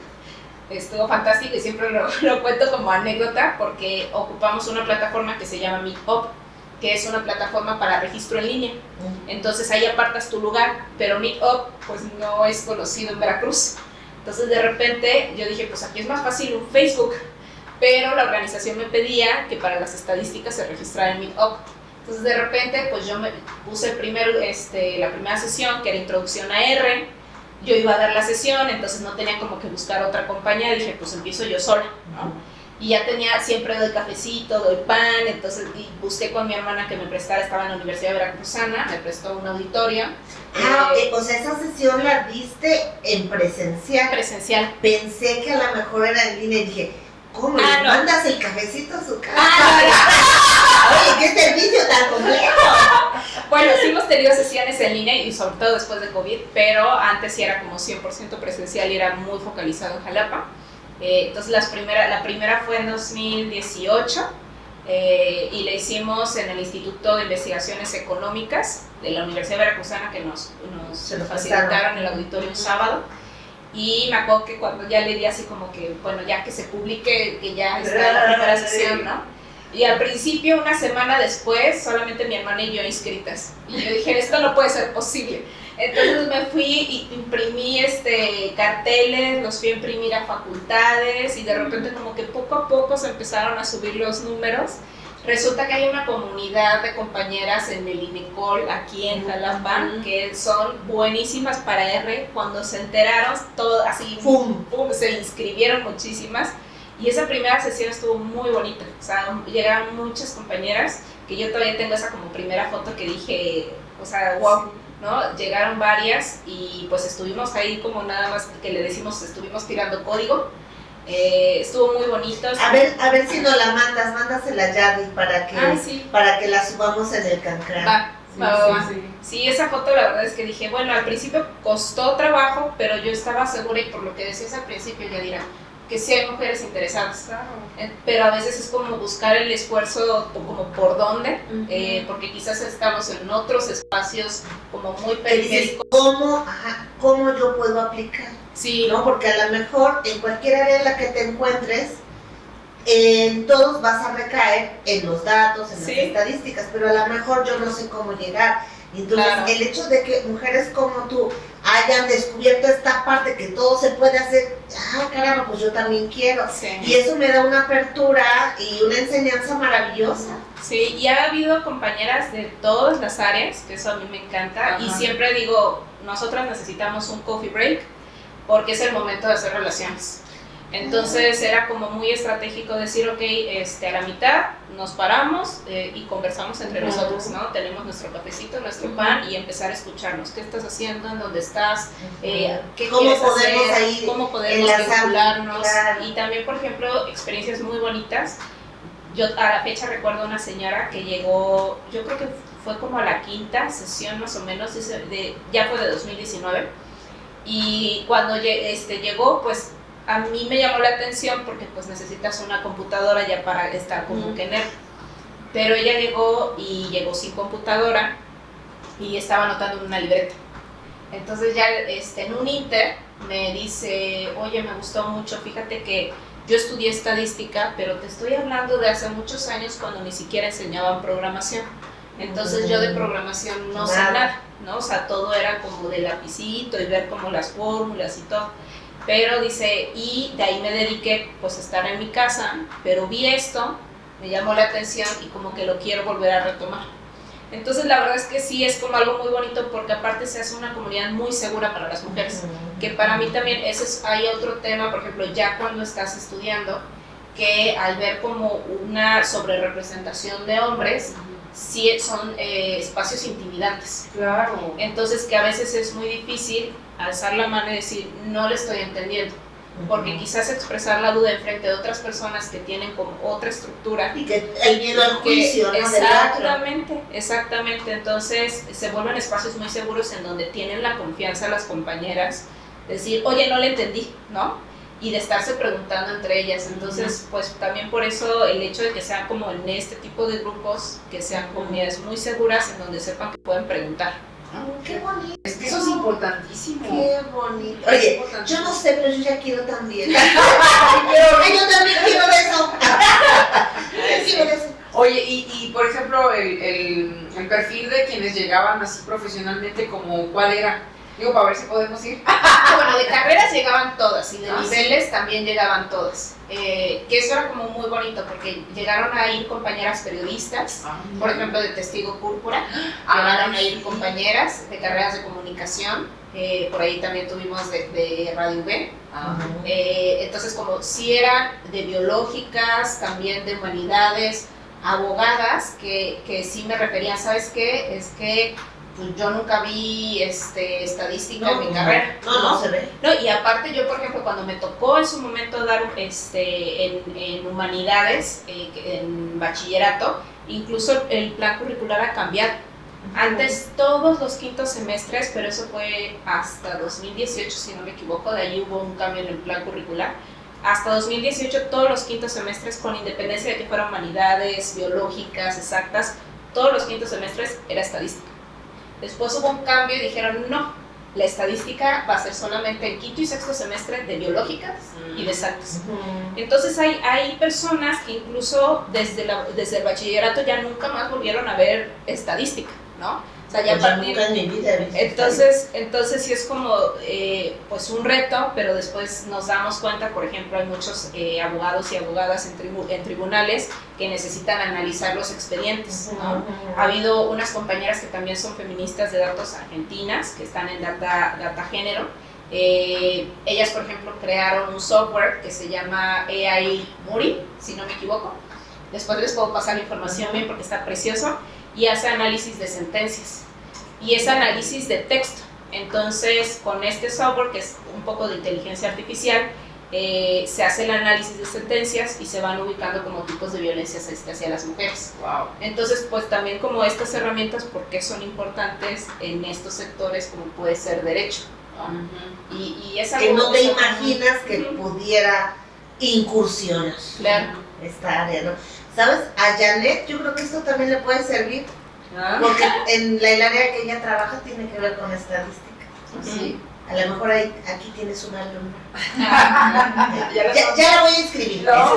estuvo fantástico y siempre lo cuento como anécdota, porque ocupamos una plataforma que se llama Meetup, que es una plataforma para registro en línea. Entonces ahí apartas tu lugar, pero Meetup pues no es conocido en Veracruz. Entonces de repente yo dije, pues aquí es más fácil un Facebook, pero la organización me pedía que para las estadísticas se registrara en Meetup. Entonces de repente pues yo me puse la primera sesión, que era introducción a R. Yo iba a dar la sesión, entonces no tenía como que buscar otra compañía, dije pues empiezo yo sola, ¿no? Y ya tenía, siempre doy cafecito, doy pan, entonces y busqué con mi hermana que me prestara, estaba en la Universidad Veracruzana, me prestó un auditorio. O sea, esa sesión la diste en presencial. Presencial. Pensé que a lo mejor era en línea y dije, ¿cómo le no. mandas el cafecito a su casa? No. Oye, qué servicio tan completo. Bueno, sí hemos tenido sesiones en línea y sobre todo después de COVID, pero antes sí era como 100% presencial y era muy focalizado en Jalapa. Entonces la primera fue en 2018 y la hicimos en el Instituto de Investigaciones Económicas de la Universidad Veracruzana, que nos facilitaron el auditorio un sábado. Y me acuerdo que cuando ya le di así como que, bueno, ya que se publique, que ya está la primera sesión, ¿no? Y al principio, una semana después, solamente mi hermana y yo inscritas. Y yo dije, esto no puede ser posible. Entonces me fui y imprimí carteles, los fui a imprimir a facultades y de repente como que poco a poco se empezaron a subir los números. Resulta que hay una comunidad de compañeras en el INECOL aquí en Jalapa que son buenísimas para R. Cuando se enteraron, todo así, ¡pum! Se inscribieron muchísimas. Y esa primera sesión estuvo muy bonita, o sea, llegaron muchas compañeras, que yo todavía tengo esa como primera foto que dije, o sea, wow, ¿no? Llegaron varias y pues estuvimos ahí como nada más que le decimos, estuvimos tirando código, estuvo muy bonito. A ver si nos la mándasela a Yadi para que la subamos en el Cancrán. Sí, esa foto la verdad es que dije, bueno, al principio costó trabajo, pero yo estaba segura y por lo que decías al principio, Yadira, que sí hay mujeres interesadas, pero a veces es como buscar el esfuerzo como por dónde, porque quizás estamos en otros espacios como muy periféricos. ¿Cómo yo puedo aplicar? Sí. ¿No? Porque a lo mejor en cualquier área en la que te encuentres, en todos vas a recaer en los datos, en las estadísticas, pero a lo mejor yo no sé cómo llegar. Entonces, el hecho de que mujeres como tú hayan descubierto esta parte que todo se puede hacer, caramba, pues yo también quiero. Sí. Y eso me da una apertura y una enseñanza maravillosa. Sí, y ha habido compañeras de todas las áreas, que eso a mí me encanta, y siempre digo, nosotras necesitamos un coffee break, porque es el momento de hacer relaciones. Entonces era como muy estratégico decir, ok, a la mitad nos paramos y conversamos entre nosotros, ¿no? Tenemos nuestro cafecito, nuestro pan y empezar a escucharnos. ¿Qué estás haciendo? ¿En dónde estás? ¿Qué quieres hacer? ¿Cómo podemos vincularnos? Claro. Y también, por ejemplo, experiencias muy bonitas. Yo a la fecha recuerdo una señora que llegó, yo creo que fue como a la quinta sesión más o menos, ya fue de 2019. Y cuando llegó, pues a mí me llamó la atención porque pues necesitas una computadora ya para estar como que en él. Pero ella llegó sin computadora y estaba anotando en una libreta. Entonces ya en un inter me dice, oye, me gustó mucho, fíjate que yo estudié estadística, pero te estoy hablando de hace muchos años cuando ni siquiera enseñaban programación. Entonces yo de programación no sé nada, ¿no? O sea, todo era como de lapicito y ver como las fórmulas y todo. Pero dice, y de ahí me dediqué pues a estar en mi casa, pero vi esto, me llamó la atención y como que lo quiero volver a retomar. Entonces la verdad es que sí es como algo muy bonito porque aparte se hace una comunidad muy segura para las mujeres, que para mí también hay otro tema, por ejemplo, ya cuando estás estudiando, que al ver como una sobrerepresentación de hombres, sí son espacios intimidantes. Claro. Entonces que a veces es muy difícil alzar la mano y decir, no le estoy entendiendo. Porque quizás expresar la duda en frente de otras personas que tienen como otra estructura. Y que el miedo al juicio, ¿no? Exactamente. Entonces se vuelven espacios muy seguros en donde tienen la confianza las compañeras. Decir, oye, no le entendí, ¿no? Y de estarse preguntando entre ellas. Entonces, pues también por eso el hecho de que sean como en este tipo de grupos, que sean comunidades muy seguras en donde sepan que pueden preguntar. Qué bonito. Es que eso es importantísimo. Qué bonito. Oye, yo no sé, pero yo ya quiero también. Yo también quiero eso. Oye, y por ejemplo, el perfil de quienes llegaban así profesionalmente, como ¿cuál era? Digo, para ver si podemos ir. Bueno, de carreras llegaban todas y de niveles también llegaban todas. Que eso era como muy bonito porque llegaron a ir compañeras periodistas, por ejemplo, de Testigo Púrpura, llegaron a ir compañeras de carreras de comunicación, por ahí también tuvimos de Radio B. Entonces, como si eran de biológicas, también de humanidades, abogadas, que sí me referían, ¿sabes qué? Es que pues yo nunca vi estadística en mi carrera. No se ve. No, y aparte yo, por ejemplo, cuando me tocó en su momento dar en humanidades, en bachillerato, incluso el plan curricular ha cambiado. Antes todos los quintos semestres, pero eso fue hasta 2018, si no me equivoco, de ahí hubo un cambio en el plan curricular. Hasta 2018 todos los quintos semestres, con independencia de que fueran humanidades, biológicas, exactas, todos los quintos semestres era estadística. Después hubo un cambio y dijeron, no, la estadística va a ser solamente en quinto y sexto semestre de biológicas y de exactas. Entonces hay personas que incluso desde el bachillerato ya nunca más volvieron a ver estadística, ¿no? O sea, ya pues nunca en mi vida he visto entonces sí es como pues un reto, pero después nos damos cuenta, por ejemplo, hay muchos abogados y abogadas en tribunales que necesitan analizar los expedientes, ¿no? Ha habido unas compañeras que también son feministas de datos argentinas, que están en data género. Ellas, por ejemplo, crearon un software que se llama AI Muri, si no me equivoco. Después les puedo pasar la información bien porque está precioso. Y hace análisis de sentencias y es análisis de texto. Entonces, con este software, que es un poco de inteligencia artificial, se hace el análisis de sentencias y se van ubicando como tipos de violencias hacia las mujeres. Wow. Entonces, pues también como estas herramientas, ¿por qué son importantes en estos sectores como puede ser derecho? ¿No? Y es algo que no te imaginas que pudiera incursionar esta área, ¿no? ¿Sabes? A Janet yo creo que esto también le puede servir, porque en el área que ella trabaja tiene que ver con estadística. Sí. A lo mejor aquí tienes una alumna. ya la voy a inscribir. No.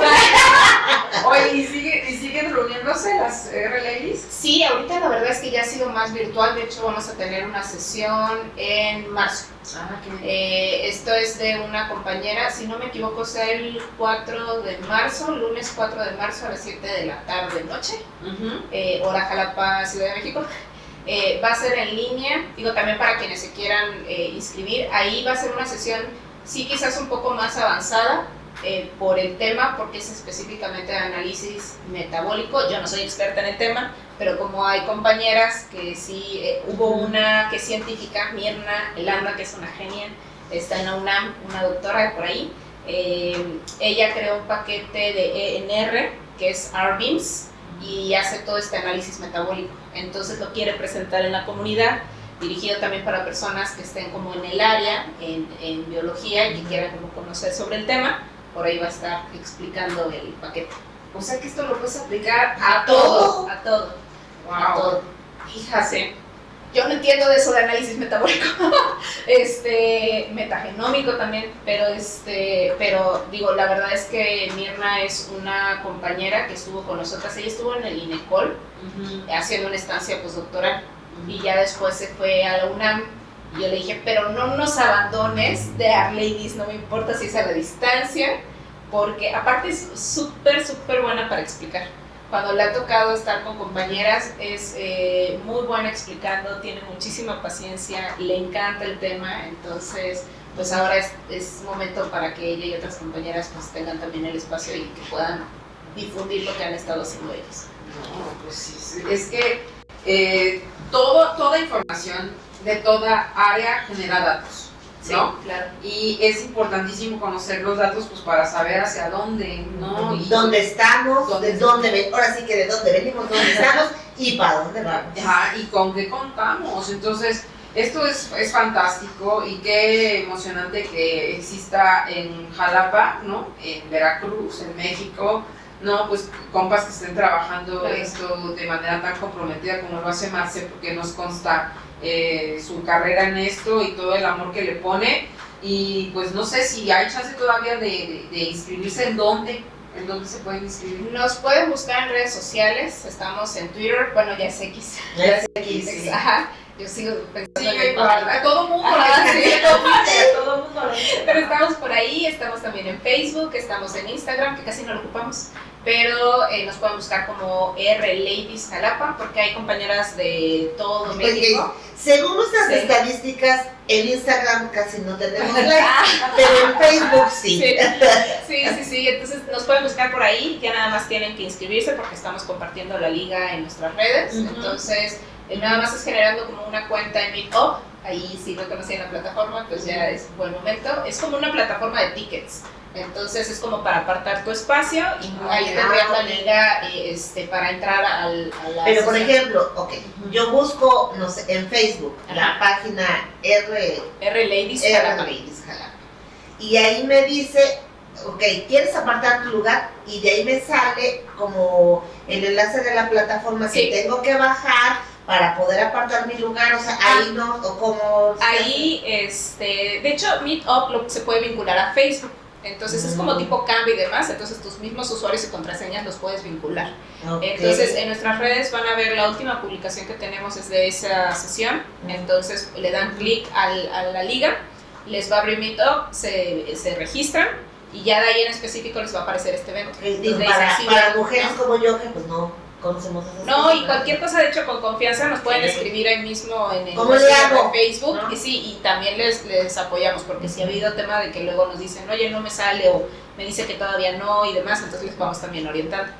Oye, ¿y siguen reuniéndose las R-Ladies? Sí, ahorita la verdad es que ya ha sido más virtual. De hecho, vamos a tener una sesión en marzo. Esto es de una compañera, si no me equivoco, sea el 4 de marzo, lunes 4 de marzo a las 7 de la tarde noche, hora Jalapa, Ciudad de México. Va a ser en línea, digo también para quienes se quieran inscribir. Ahí va a ser una sesión, sí, quizás un poco más avanzada por el tema, porque es específicamente de análisis metabólico. Yo no soy experta en el tema, pero como hay compañeras que sí, hubo una que es científica, Mirna Elanda, que es una genia, está en la UNAM, una doctora por ahí. Ella creó un paquete de ENR, que es RBIMS, y hace todo este análisis metabólico. Entonces lo quiere presentar en la comunidad, dirigido también para personas que estén como en el área, en biología, y que quieran como conocer sobre el tema. Por ahí va a estar explicando el paquete. O sea que esto lo puedes aplicar a todo. Wow. A todo. Fíjate, yo no entiendo de eso de análisis metabólico, metagenómico también, pero digo, la verdad es que Mirna es una compañera que estuvo con nosotras. Ella estuvo en el INECOL haciendo una estancia postdoctoral y ya después se fue a la UNAM. Y yo le dije, pero no nos abandones de R-Ladies, no me importa si es a la distancia, porque aparte es súper buena para explicar. Cuando le ha tocado estar con compañeras es muy buena explicando, tiene muchísima paciencia, le encanta el tema. Entonces pues ahora es momento para que ella y otras compañeras pues tengan también el espacio y que puedan difundir lo que han estado haciendo ellas. No, pues sí, es que toda información de toda área genera datos, ¿no? Sí, claro. Y es importantísimo conocer los datos pues para saber hacia dónde, ¿no? Y dónde estamos, ahora sí que de dónde venimos, dónde estamos y para dónde vamos. Y con qué contamos. Entonces, esto es fantástico y qué emocionante que exista en Jalapa, ¿no? En Veracruz, en México, ¿no? Pues compas que estén trabajando esto de manera tan comprometida como lo hace Marce, porque nos consta su carrera en esto y todo el amor que le pone. Y pues no sé si hay chance todavía de inscribirse. ¿En dónde se pueden inscribir? Nos pueden buscar en redes sociales, estamos en Twitter, bueno, ya es X. Ya es X, sí. Ajá. Yo sigo pensando Sí, en el igual, pájaro. a todo mundo Todo mundo lo dice. Pero estamos por ahí, estamos también en Facebook, estamos en Instagram, que casi no lo ocupamos, pero nos pueden buscar como R-Ladies Jalapa, porque hay compañeras de todo México. Según nuestras estadísticas, en Instagram casi no tenemos likes, pero en Facebook sí. Sí, entonces nos pueden buscar por ahí, ya nada más tienen que inscribirse porque estamos compartiendo la liga en nuestras redes, entonces nada más es generando como una cuenta en Meetup, ahí si no conocían la plataforma, pues ya es buen momento, es como una plataforma de tickets. Entonces es como para apartar tu espacio y ahí tendrías la liga para entrar a la Pero por sesión. ejemplo, yo busco, no sé, en Facebook, la página R-Ladies Jalapa. Jalapa. Y ahí me dice, ok, ¿quieres apartar tu lugar? Y de ahí me sale como el enlace de la plataforma que tengo que bajar para poder apartar mi lugar, o sea, ahí no, o como... Ahí, de hecho, Meetup se puede vincular a Facebook. Entonces es como tipo cambio y demás, entonces tus mismos usuarios y contraseñas los puedes vincular. Entonces en nuestras redes van a ver la última publicación que tenemos es de esa sesión, entonces le dan clic a la liga, les va a abrir Meetup, se registran y ya de ahí en específico les va a aparecer este evento. Para mujeres como yo que pues no conocemos esas No, cosas, y cualquier cosa de hecho con confianza nos pueden escribir ahí mismo en el ¿Cómo le hago? de Facebook, ¿No? y también les apoyamos, porque si ha habido tema de que luego nos dicen, oye, no me sale, o me dice que todavía no, y demás, entonces les vamos también orientando.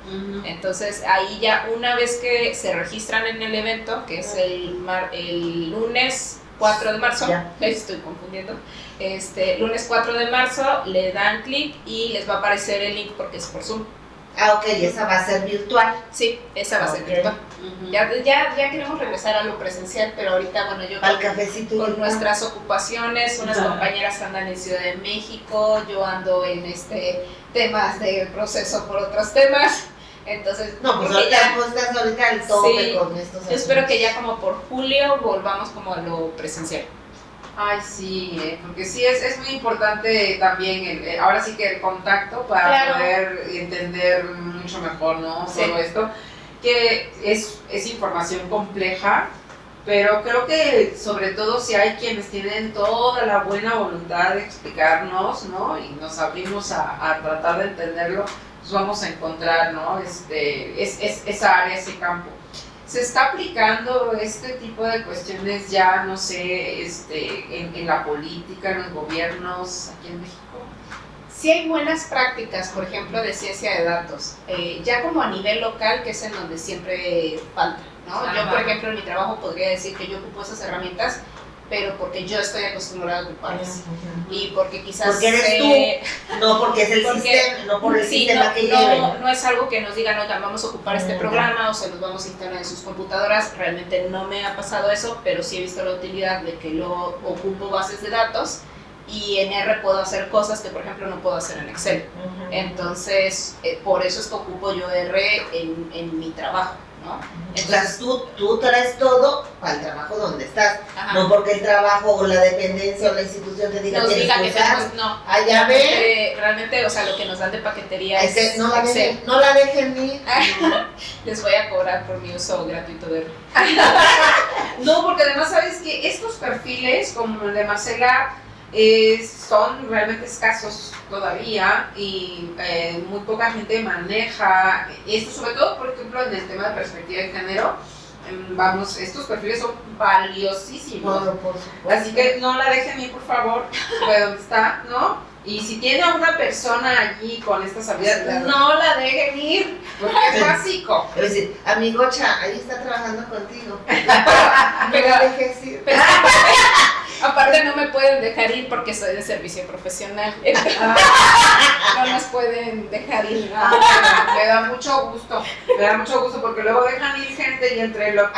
Entonces ahí ya una vez que se registran en el evento, que es el lunes 4 de marzo, estoy confundiendo, lunes 4 de marzo le dan clic y les va a aparecer el link porque es por Zoom. Ok, esa va a ser virtual. Sí, esa va a ser virtual. Ya queremos regresar a lo presencial, pero ahorita, bueno, yo al cafecito con nuestras ocupaciones, unas compañeras andan en Ciudad de México, yo ando en temas de proceso por otros temas. Entonces, no, pues ahorita estás ahorita al tope con estos. Yo espero que ya como por julio volvamos como a lo presencial. Ay, sí, porque sí es muy importante también, ahora sí que el contacto para poder entender mucho mejor, ¿no? Todo esto, que es información compleja, pero creo que sobre todo si hay quienes tienen toda la buena voluntad de explicarnos, ¿no? Y nos abrimos a tratar de entenderlo, pues vamos a encontrar, ¿no? Esa área, ese campo. ¿Se está aplicando este tipo de cuestiones ya, no sé, en la política, en los gobiernos aquí en México? Sí hay buenas prácticas, por ejemplo, de ciencia de datos, ya como a nivel local, que es en donde siempre falta, ¿no? Yo, por ejemplo, en mi trabajo podría decir que yo ocupo esas herramientas, pero porque yo estoy acostumbrada a ocuparlas. Y porque quizás... Porque eres tú, no porque es el sistema, no por el sistema que lleven. No es algo que nos digan, oigan, vamos a ocupar este programa o se los vamos a instalar en sus computadoras. Realmente no me ha pasado eso, pero sí he visto la utilidad de que lo ocupo bases de datos y en R puedo hacer cosas que, por ejemplo, no puedo hacer en Excel. Entonces, por eso es que ocupo yo R en mi trabajo, ¿no? Entonces tú traes todo para el trabajo donde estás, no porque el trabajo o la dependencia o la institución te diga nos tienes diga que que usar. tenemos, no. Allá ve. Realmente, o sea, lo que nos dan de paquetería es que no Excel. la dejen ir. Les voy a cobrar por mi uso gratuito de R. No, porque además sabes que estos perfiles, como el de Marcela, son realmente escasos todavía y muy poca gente maneja esto, sobre todo por ejemplo en el tema de perspectiva de género. Vamos, estos perfiles son valiosísimos, así que no la dejen ir por favor de donde está, ¿no? Y si tiene a una persona allí con estas habilidades, no la dejen ir, porque es básico. Es decir, amigocha, ahí está trabajando contigo. No la dejes ir. Pero aparte no me pueden dejar ir porque soy de servicio profesional. No nos pueden dejar ir. Me da mucho gusto porque luego dejan ir gente y entre lo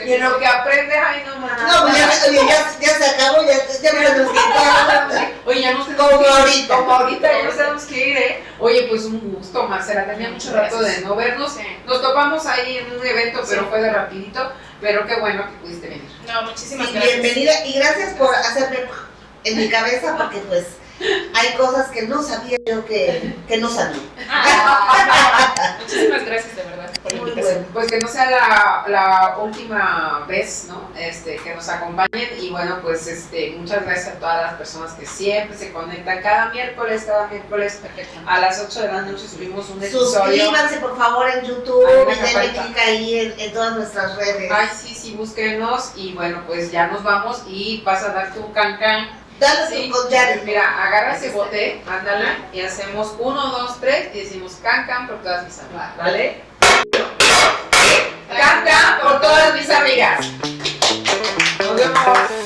y en lo que aprende, ay no más. No, ya se acabó, ya me lo quitaron. Oye, ya no sé como ahorita ya nos tenemos que ir, Oye, pues un gusto, Marcela, tenía mucho rato de no vernos. Nos topamos ahí en un evento, pero fue de rapidito. Pero qué bueno que pudiste venir. No, muchísimas gracias. Bienvenida y gracias por hacerme en mi cabeza porque pues hay cosas que no sabía yo que no sabía. Muchísimas gracias de verdad por la Muy invitación. bueno. Pues que no sea la última vez, ¿no? Que nos acompañen y bueno, pues muchas gracias a todas las personas que siempre se conectan cada miércoles Perfecto. a las 8 de la noche subimos un episodio. Suscríbanse por favor en YouTube Ahí en y la denle campanita. clic ahí en todas nuestras redes. Ay, sí, búsquenos y bueno, pues ya nos vamos y vas a dar tu can. Dale Sí, tu collar. mira, agarra ese bote, ándale, y hacemos 1, 2, 3 y decimos can por todas mis amigas, ¿vale? Can por todas mis amigas. Nos vemos.